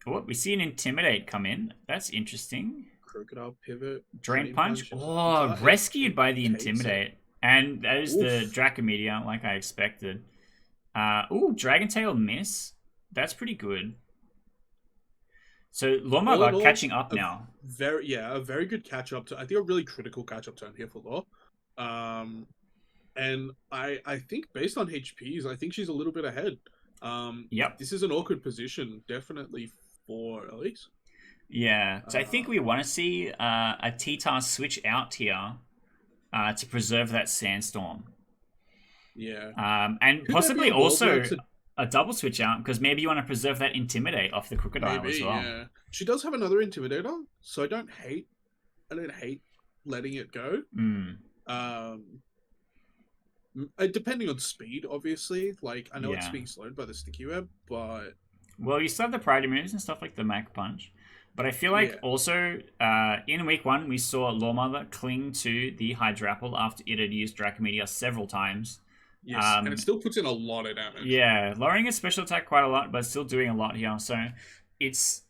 Oh, we see an Intimidate come in. That's interesting. Crocodile Pivot. Drain Punch. Punch. Oh, rescued by the takes it. Intimidate. And that is the Oof. Dracometeor, like I expected. Ooh, Dragon Tail miss. That's pretty good. So All in Loremother all, catching up a now. a very good catch up. I think a really critical catch up turn here for Lore. And I think based on HPs, I think she's a little bit ahead. Yep. This is an awkward position, definitely for Elise. Yeah. So I think we want to see a T-Tar switch out here to preserve that Sandstorm. Yeah. And Could possibly there be a world also where it's a double switch out because maybe you want to preserve that Intimidate off the Crocodile as well. Yeah. She does have another Intimidator, so I don't hate letting it go. Depending on speed, obviously. Like, I know it's being slowed by the Sticky Web, but... Well, you still have the priority moves and stuff like the Mach Punch. But I feel like also, in week 1, we saw Loremother cling to the Hydrapple after it had used Dracometeor several times. Yes, and it still puts in a lot of damage. Yeah, lowering its special attack quite a lot, but still doing a lot here. So it's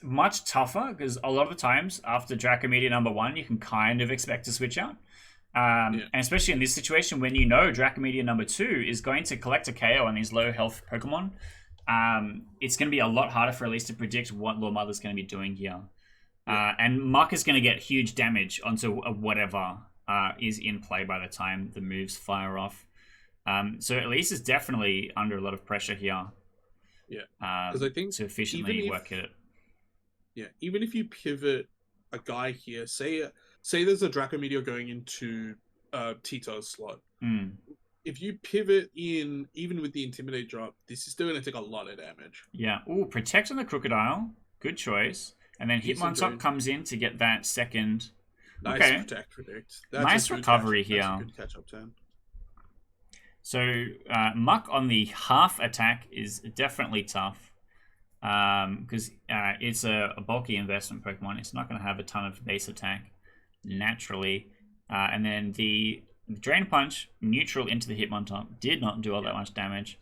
much tougher, because a lot of the times, after Dracometeor number 1, you can kind of expect to switch out. And especially in this situation when you know Dracometeor number 2 is going to collect a KO on these low health Pokemon, it's going to be a lot harder for Elise to predict what Loremother's going to be doing here. And Muck is going to get huge damage onto whatever is in play by the time the moves fire off. So Elise is definitely under a lot of pressure here. Yeah, because I think to efficiently work it. Yeah, even if you pivot a guy here, say there's a Dracometeor going into Tito's slot. If you pivot in, even with the Intimidate drop, this is still going to take a lot of damage. Yeah. Ooh, Protect on the Crocodile. Good choice. And then Hitmontop comes in to get that second. Nice predict. That's nice recovery here. That's a good catch-up turn. So Muck on the half attack is definitely tough. Because it's a bulky investment Pokemon. It's not going to have a ton of base attack naturally. And then the Drain Punch, neutral into the Hitmontop, did not do all that much damage.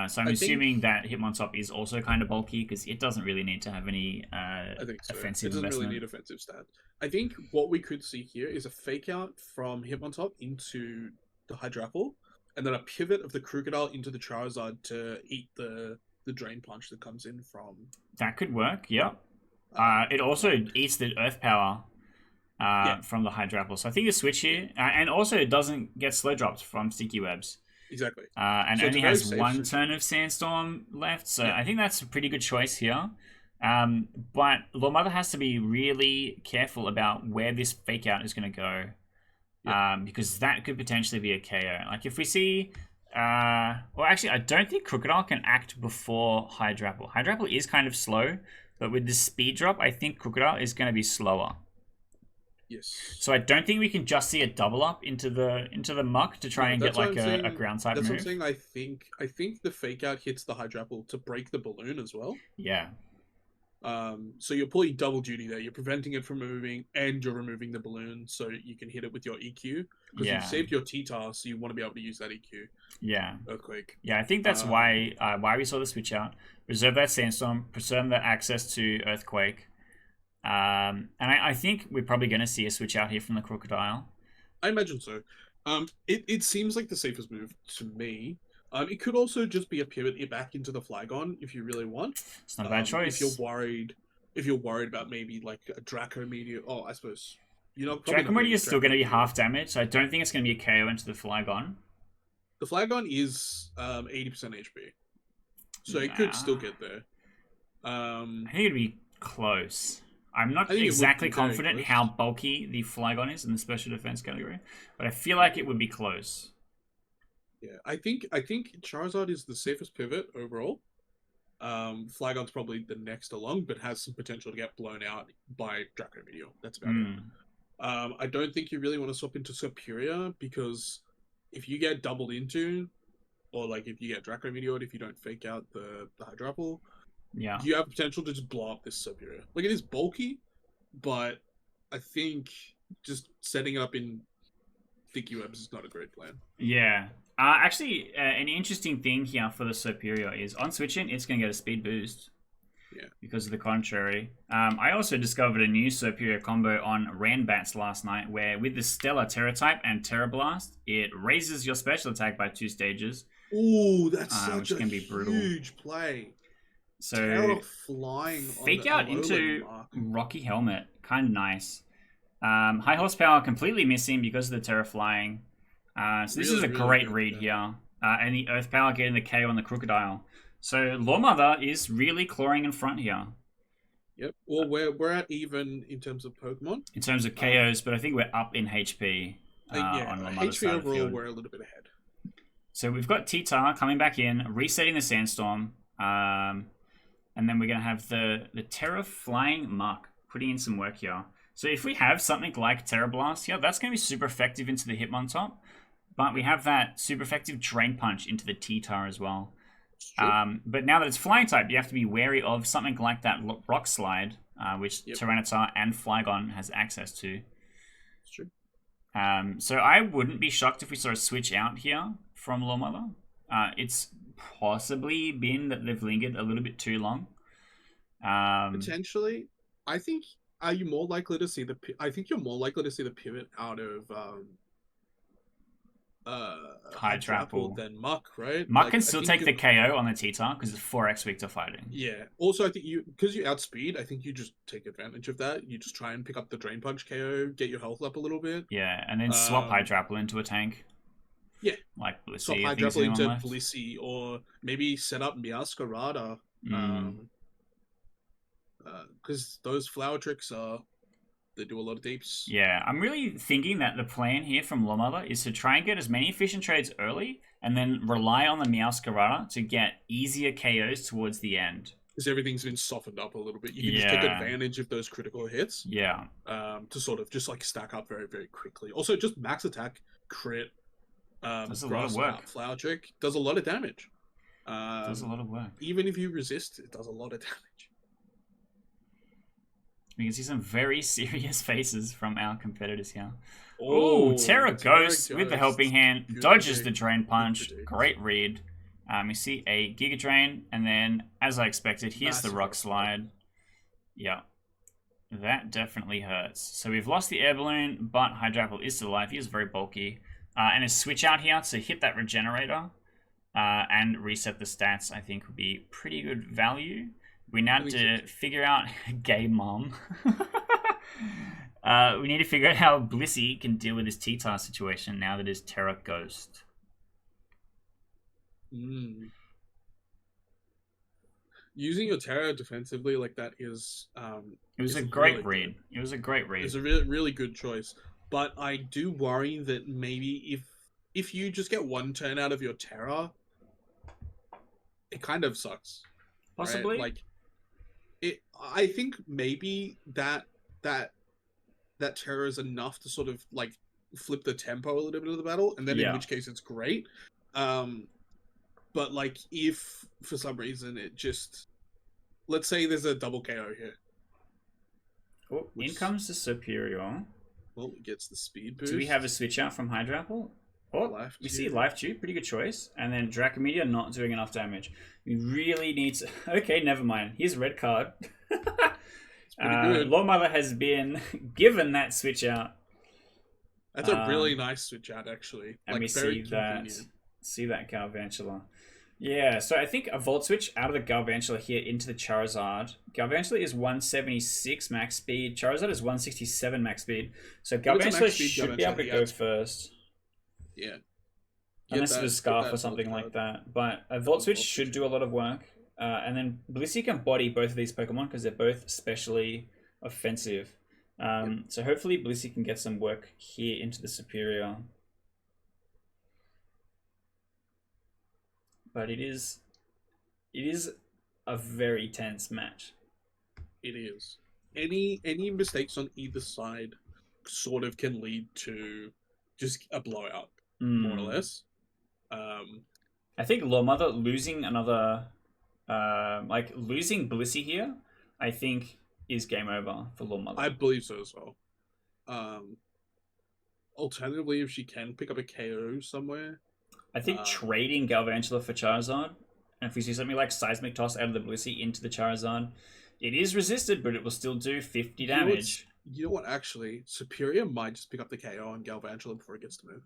So I'm assuming that Hitmontop is also kind of bulky because it doesn't really need to have any offensive investment. It doesn't really need offensive stats. I think what we could see here is a fake out from Hitmontop into the Hydrapple, and then a pivot of the Crocodile into the Charizard to eat the Drain Punch that comes in from... That could work, yep. It also eats the Earth Power from the Hydrapple. So I think the switch here, and also it doesn't get slow dropped from Sticky Webs. Exactly. And so only has one turn of Sandstorm left, so I think that's a pretty good choice here. But Loremother has to be really careful about where this fake out is going to go. Because that could potentially be a KO. Like if we see... well, actually, I don't think Crocodile can act before Hydrapple. Hydrapple is kind of slow, but with the speed drop, I think Crocodile is going to be slower. Yes. So I don't think we can just see a double up into the Muck to try and get like a ground type move. That's what I'm saying. I think the fake out hits the Hydrapple to break the balloon as well. Yeah. So you're pulling double duty there. You're preventing it from moving, and you're removing the balloon, so you can hit it with your EQ. Because you've saved your T-Tar, so you want to be able to use that EQ. Yeah. Earthquake. Yeah, I think that's why we saw the switch out. Reserve that Sandstorm, preserve that access to Earthquake. And I think we're probably going to see a switch out here from the Crocodile. I imagine so. It seems like the safest move to me. It could also just be a pivot back into the Flygon if you really want. It's not a bad choice. If you're worried about maybe like a Dracometeor, I suppose Dracometeor is still going to be half damage, so I don't think it's going to be a KO into the Flygon. The Flygon is 80% HP, so it could still get there. I think it'd be close. I'm not exactly confident how bulky the Flygon is in the special defense category, but I feel like it would be close. Yeah, I think Charizard is the safest pivot overall. Flygon's probably the next along, but has some potential to get blown out by Dracometeor. That's about it. I don't think you really want to swap into Superior, because if you get doubled into, or like if you get Dracometeor, if you don't fake out the Hydrapple, you have potential to just blow up this Superior. Like, it is bulky, but I think just setting it up in think EBEZA is not a great plan. Yeah. Actually, an interesting thing here for the Superior is on switching, it's going to get a speed boost. Yeah. Because of the contrary. I also discovered a new Superior combo on Ranbats last night where with the Stellar Terra type and Terra Blast, it raises your special attack by 2 stages. Ooh, that's which such a can be brutal. huge play. So Terra flying fake on the out Alolan into mark. Rocky Helmet. Kind of nice. High horsepower completely missing because of the Terra flying. So this is a Really, great really read good. here. And the Earth Power getting the KO on the Crocodile. So Loremother is really clawing in front here. Yep. Well, we're at even in terms of Pokemon. In terms of KOs, but I think we're up in HP Yeah, on Loremother's HP side of the overall, field. we're a little bit ahead. So we've got T-Tar coming back in, resetting the Sandstorm. And then we're going to have the Terra Flying Muck putting in some work here. So if we have something like Terra Blast here, that's going to be super effective into the Hitmontop. But we have that super effective Drain Punch into the T-Tar as well. But now that it's Flying type, you have to be wary of something like that Rock Slide, which Tyranitar and Flygon has access to. It's true. So I wouldn't be shocked if we saw a switch out here from Loremother. It's possibly been that they've lingered a little bit too long. Potentially, I think. Are you more likely to see the? I think you're more likely to see the pivot out of Hydrapple than Muck, right? Muck can still take the KO on the T-Tar because it's 4x weak to fighting. Yeah. Also, I think because you outspeed, I think you just take advantage of that. You just try and pick up the Drain Punch KO, get your health up a little bit. Yeah, and then swap Hydrapple into a tank. Yeah. Like Blissey. Swap Hydrapple into Blissey, or maybe set up Meowscarada. Because those flower tricks they do a lot of deeps. Yeah, I'm really thinking that the plan here from Loremother is to try and get as many efficient trades early and then rely on the Meowscarada to get easier KOs towards the end. Because everything's been softened up a little bit. You can just take advantage of those critical hits. Yeah. To sort of just like stack up very, very quickly. Also, just max attack, crit, does a lot of work. Flower trick does a lot of damage. Does a lot of work. Even if you resist, it does a lot of damage. We can see some very serious faces from our competitors here. Oh, Terra Ghost with the helping hand. Good Dodges predict. the Drain Punch. Good predict. Great read. We see a Giga Drain, and then, as I expected, here's the Massive Rock rock Slide. Yeah. That definitely hurts. So we've lost the Air Balloon, but Hydrapple is still alive. He is very bulky. And a switch out here to hit that Regenerator and reset the stats, I think, would be pretty good value. We now need to figure out gay mom. We need to figure out how Blissey can deal with this T-Tar situation now that his Terra Ghost. Using your Terra defensively like that is It was a great read. It was a great read. It's a really, really good choice. But I do worry that maybe if you just get one turn out of your Terra, it kind of sucks. Possibly. Right? Like I think maybe that Terra is enough to sort of like flip the tempo a little bit of the battle, and then in which case it's great. But like if for some reason it just, let's say there's a double KO here. Oh, in comes the Superior. Well, it gets the speed boost. Do we have a switch out from Hydrapple? Oh, we see Life Tube, pretty good choice. And then Dracomedia not doing enough damage. We really need to... Okay, never mind. Here's a red card. It's pretty good. Loremother has been given that switch out. That's a really nice switch out, actually. And like, we very see that Galvantula. Yeah, so I think a Volt Switch out of the Galvantula here into the Charizard. Galvantula is 176 max speed. Charizard is 167 max speed. So Galvantula should be able to go first. Yeah. Unless it was Scarf or something like that. But a Volt Switch should do a lot of work. And then Blissey can body both of these Pokemon because they're both specially offensive. So hopefully Blissey can get some work here into the Superior. But it is a very tense match. It is. Any mistakes on either side sort of can lead to just a blowout, more or less. I think Loremother losing another, losing Blissey here, I think is game over for Loremother. I believe so as well. alternatively, if she can pick up a KO somewhere. I think trading Galvantula for Charizard, and if we see something like Seismic Toss out of the Blissey into the Charizard, it is resisted, but it will still do 50 damage. You know what? Actually, Superior might just pick up the KO on Galvantula before it gets to move.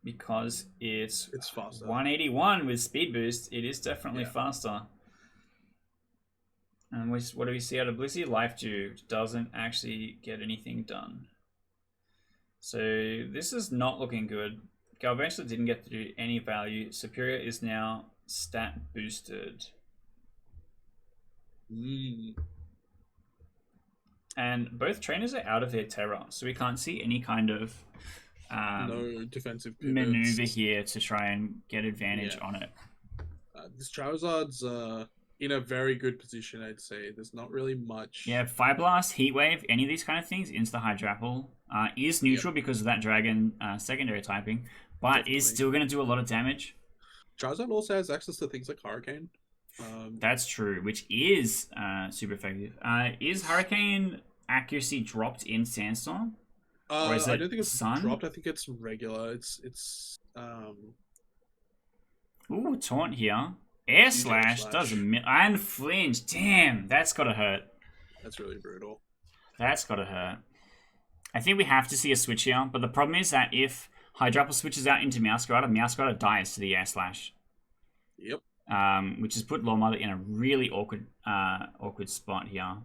Because it's faster. 181 with Speed Boost. It is definitely faster. And what do we see out of Blissey? Life Dew doesn't actually get anything done. So this is not looking good. Galvantula didn't get to do any value. Superior is now stat boosted. And both trainers are out of their Terra, so we can't see any kind of no defensive pivots. maneuver here to try and get advantage on it. This Charizard's in a very good position, I'd say. There's not really much. Yeah, Fire Blast, Heat Wave, any of these kind of things, Insta Hydrapple is neutral because of that Dragon secondary typing, but is still going to do a lot of damage. Charizard also has access to things like Hurricane. That's true, which is super effective. Is Hurricane accuracy dropped in Sandstorm? Or is it I don't think it's Sun? dropped. I think it's regular. It's Ooh, Taunt here. Air Slash does and Flinch. Damn, that's gotta hurt. That's really brutal. That's gotta hurt. I think we have to see a switch here, but the problem is that if Hydrapple switches out into Meowscarada dies to the Air Slash. Yep. Which has put Loremother in a really awkward spot here.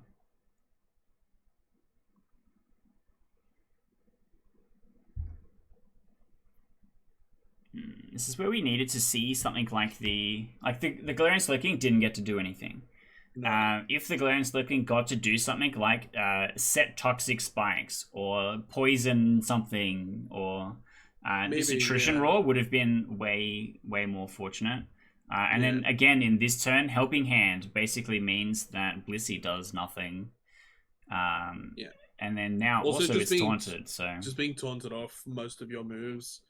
This is where we needed to see something like the Galarian Slurking didn't get to do anything. No. If the Galarian Slurking got to do something like set toxic spikes or poison something or this attrition roar would have been way more fortunate. And then again in this turn, Helping Hand basically means that Blissey does nothing. And then now also it's taunted, so just being taunted off most of your moves.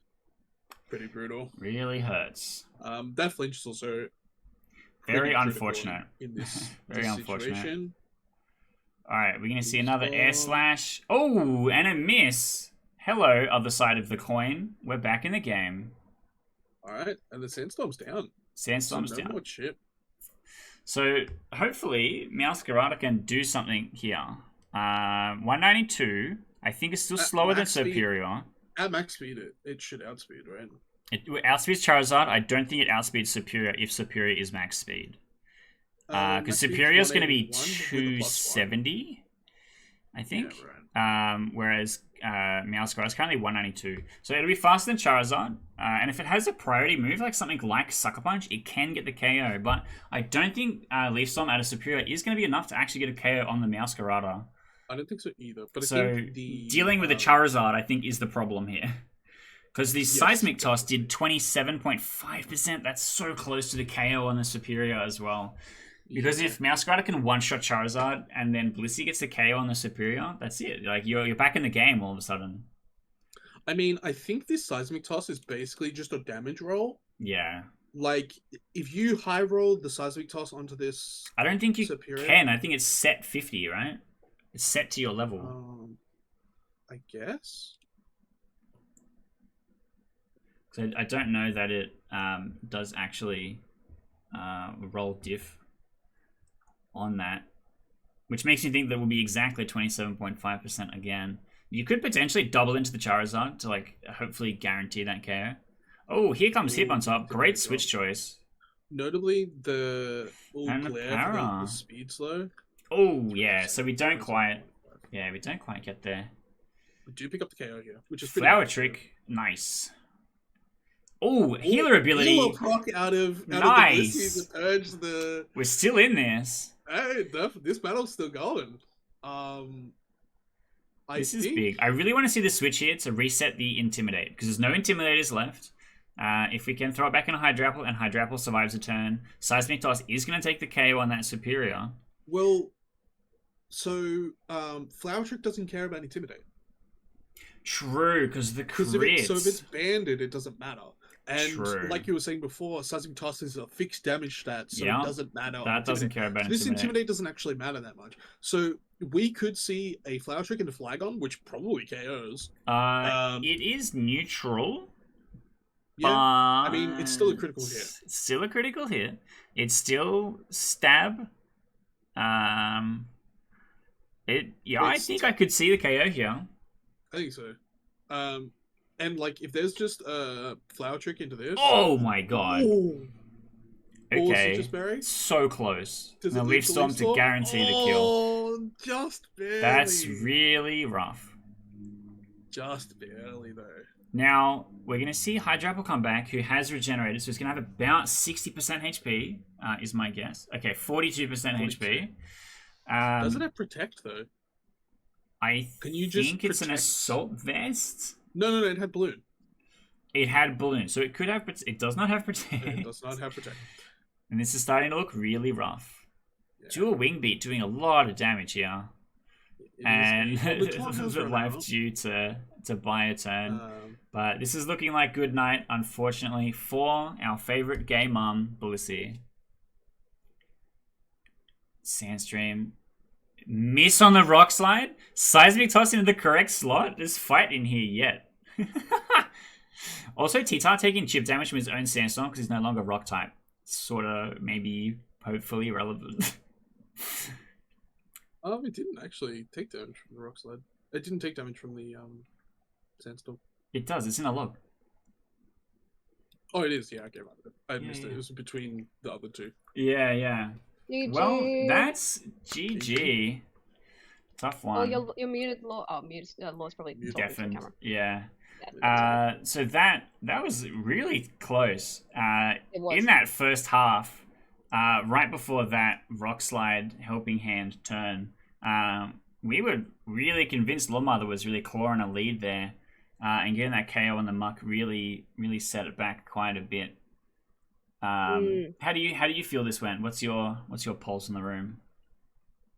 Pretty brutal. Really hurts. That flinch is also very unfortunate. In this, very unfortunate. Situation. All right, we're gonna see another Air Slash. Oh, and a miss. Hello, other side of the coin. We're back in the game. All right, and the Sandstorm's down. Sandstorm's down. No more chip. So hopefully Meowscarada can do something here. 192. I think it's still slower than Superior. At max speed, it should outspeed, right? It outspeeds Charizard. I don't think it outspeeds Superior if Superior is max speed. Because Superior is going to be 270, I think. Yeah, right. Whereas Meowscarada is currently 192. So it'll be faster than Charizard. And if it has a priority move, like something like Sucker Punch, it can get the KO. But I don't think Leaf Storm out of Superior is going to be enough to actually get a KO on the Meowscarada. I don't think so either. But so I think dealing with the Charizard, I think, is the problem here. Because the Seismic Toss did 27.5%. That's so close to the KO on the Superior as well. Because if Meowscarada can one-shot Charizard and then Blissey gets the KO on the Superior, that's it. Like you're back in the game all of a sudden. I mean, I think this Seismic Toss is basically just a damage roll. Yeah. Like, if you high roll the Seismic Toss onto this I don't think you Superior, can. I think it's set 50, right? It's set to your level. I guess. So I don't know that it does actually roll diff on that, which makes me think that will be exactly 27.5% again. You could potentially double into the Charizard to like hopefully guarantee that KO. Oh, here comes Hip on top. Great switch choice. Notably, the and glare for the speed slow. Oh yeah, so we don't quite get there. We do pick up the KO here, which is Flower Trick, nice. Oh, healer ability. Healer proc out of nice. The purge the. We're still in this. Hey, this battle's still going. This is big. I really want to see the switch here to reset the Intimidate because there's no Intimidators left. If we can throw it back in a Hydrapple and Hydrapple survives a turn, Seismic Toss is going to take the KO on that Superior. Well, so Flower Trick doesn't care about Intimidate. True, because the crits. So if it's banded, it doesn't matter. And True. like you were saying before, Seismic Toss is a fixed damage stat, so Yeah. it doesn't matter. on That doesn't Intimidate. care about So this Intimidate. Intimidate doesn't actually matter that much. So we could see a Flower Trick into Flygon, which probably KOs. It is neutral. Yeah, I mean, but it's still a critical hit. It's still a critical hit. It's still stab. I think I could see the KO here. I think so. And like if there's just a Flower Trick into this. Oh my god. Ooh. Or Okay. Citrus Berry. So close. Does And a it Leaf leave the Storm Leaf to Storm? guarantee the kill. Oh, just barely. That's really rough. Just barely though. Now, we're going to see Hydrapple come back, who has regenerated, so he's going to have about 60% HP, is my guess. Okay, 42% HP. Does it have Protect, though? I Can you just think it's an protect? Assault Vest. No, it had Balloon. It had Balloon, so it could have... It does not have No, Protect. it does not have Protect. And this is starting to look really rough. Yeah. Dual Wing Beat doing a lot of damage here. It And is- well, the clock has run left out. you to buy a turn. But this is looking like good night, unfortunately, for our favorite gay mum, Blissey. Sandstream. Miss on the rock slide. Seismic Toss into the correct slot. There's fight in here yet. Also, T-Tar taking chip damage from his own Sandstorm because he's no longer rock type. Sort of, maybe, hopefully relevant. It didn't actually take damage from the Rock Slide. It didn't take damage from the Sandstorm. It does. It's in a log. Oh, it is. Yeah, okay, right. I missed it. Yeah. It was between the other two. Yeah. GG. Well, that's GG. Tough Oh, one. you're muted, Law. Oh, muted. Law's probably talking to the Deafened. camera. Yeah. Yeah, So that was really close. it was. In that first half, right before that rock slide helping hand turn, we were really convinced Loremother was really clawing a lead there, and getting that KO on the muck really set it back quite a bit. How do you feel this went? What's your pulse in the room?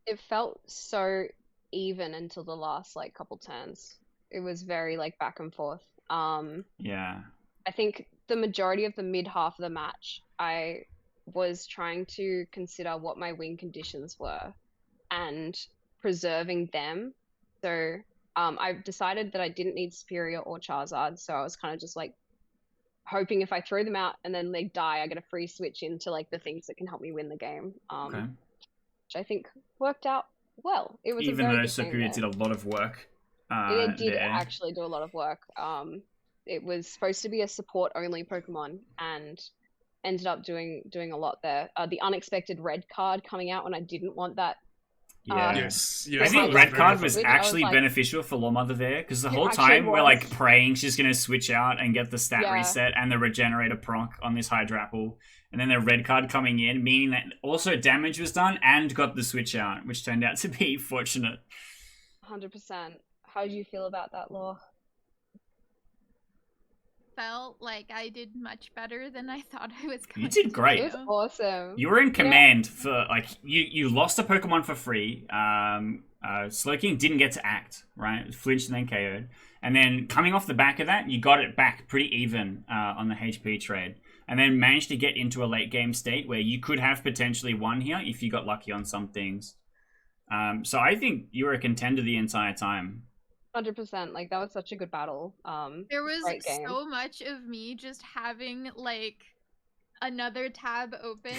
It felt so even until the last like couple turns. It was very like back and forth. Yeah. I think the majority of the mid half of the match, I was trying to consider what my win conditions were and preserving them. So I decided that I didn't need Superior or Charizard, so I was kind of just like hoping if I throw them out and then they die, I get a free switch into like the things that can help me win the game. Okay. Which I think worked out well. It was Even a very though good Superior game did a lot of work. it did there. actually do a lot of work. It was supposed to be a support only Pokemon and ended up doing a lot there. The unexpected red card coming out when I didn't want that. Yeah. Yes. I think was red very card was different. I was actually like- beneficial for Loremother there, because the It whole actually time we're was. like praying she's going to switch out and get the stat Yeah. reset and the regenerator proc on this Hydrapple, and then the red card coming in, meaning that also damage was done and got the switch out, which turned out to be fortunate. 100%. How do you feel about that, Law? Felt like I did much better than I thought I was going You did to great. It was do. awesome. You were in command for, like, you lost a Pokemon for free. Slowking didn't get to act, right? It flinched and then KO'd. And then coming off the back of that, you got it back pretty even on the HP trade. And then managed to get into a late game state where you could have potentially won here if you got lucky on some things. So I think you were a contender the entire time. 100%. Like, that was such a good battle. There was Great game. so much of me just having like another tab open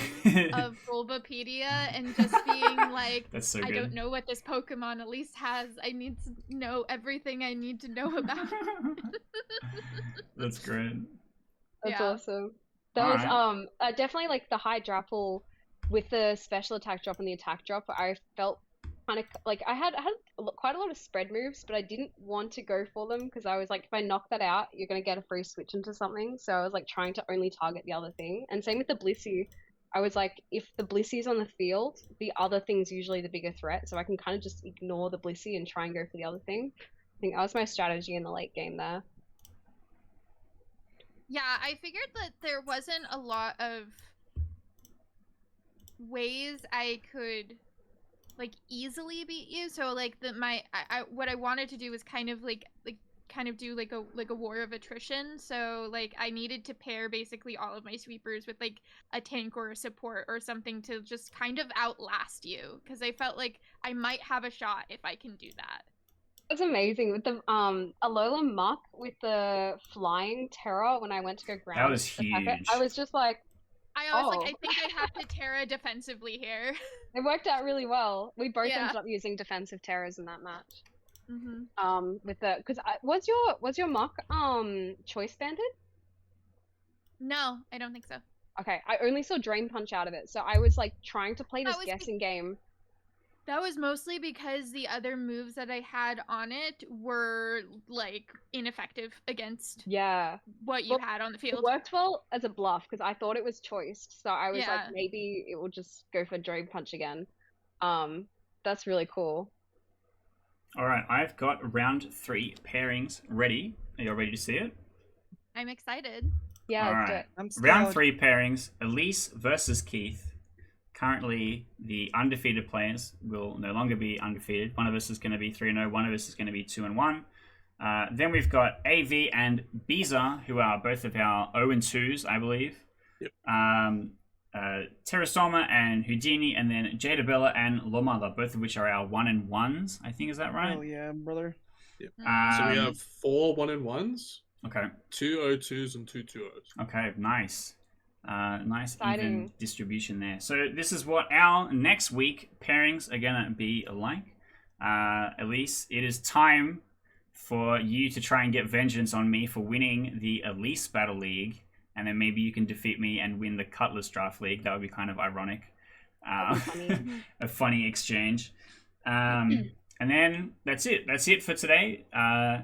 of Bulbapedia and just being like, That's so I good. don't know what this Pokemon Elise has. I need to know everything I need to know about it. That's great. That's Yeah. awesome. That was Alright. definitely like the Hydrapple with the special attack drop and the attack drop. I felt kind of like I had quite a lot of spread moves, but I didn't want to go for them because I was like, if I knock that out, you're gonna get a free switch into something. So I was like trying to only target the other thing. And same with the Blissey. I was like, if the Blissey's on the field, the other thing's usually the bigger threat. So I can kind of just ignore the Blissey and try and go for the other thing. I think that was my strategy in the late game there. Yeah, I figured that there wasn't a lot of ways I could like easily beat you. So like what I wanted to do was kind of like kind of do like a war of attrition. So like I needed to pair basically all of my sweepers with like a tank or a support or something to just kind of outlast you, because I felt like I might have a shot if I can do that. That's amazing with the Alola Muck with the flying Terra when I went to go ground. That was the packet, huge. I was just like, I was like, I think I have to Terra defensively here. it worked out really well. We both Yeah. ended up using defensive Terras in that match. Mm-hmm. With the because was your Muck choice banded? No, I don't think so. Okay, I only saw Drain Punch out of it, so I was like trying to play this That was guessing game. That was mostly because the other moves that I had on it were like ineffective against Yeah, what you Well, had on the it field. worked well as a bluff because I thought it was choiced, so I was Yeah. like, maybe it will just go for Drain Punch again. That's really cool. All right, I've got round 3 pairings ready. Are you all ready to see it? I'm excited. Yeah, All let's do right. it. I'm Round scared. 3 pairings, Elise versus Keith. Currently, the undefeated players will no longer be undefeated. One of us is going to be 3-0, one of us is going to be 2-1. Then we've got AV and EBEZA, who are both of our 0-2s, I believe. Yep. Terrastormer and Houdini, and then Jadeabella and Loremother, both of which are our 1-1s, I think. Is that right? Oh yeah, brother. So we have 4 1-1s, Okay. 2 0-2s, and 2 2-0s. Okay, nice. Nice even Exciting. distribution there. So this is what our next week pairings are gonna be like. Elise, it is time for you to try and get vengeance on me for winning the Elise Battle League, and then maybe you can defeat me and win the Cutlass Draft League. That would be kind of ironic. That'd be funny. A funny exchange. And then that's it. That's it for today.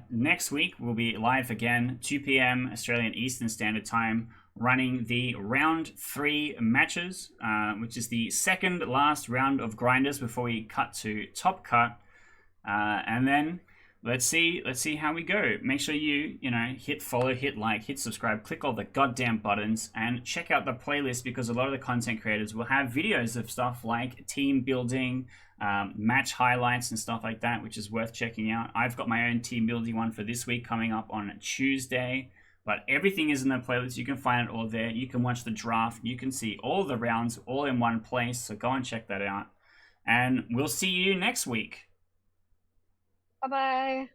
Next week we'll be live again, 2 p.m. Australian Eastern Standard Time, running the round 3 matches, which is the second last round of grinders before we cut to top cut. And then let's see how we go. Make sure you hit follow, hit like, hit subscribe, click all the goddamn buttons, and check out the playlist, because a lot of the content creators will have videos of stuff like team building, match highlights and stuff like that, which is worth checking out. I've got my own team building one for this week coming up on Tuesday, but everything is in the playlist. You can find it all there. You can watch the draft. You can see all the rounds all in one place, so go and check that out. And we'll see you next week. Bye-bye.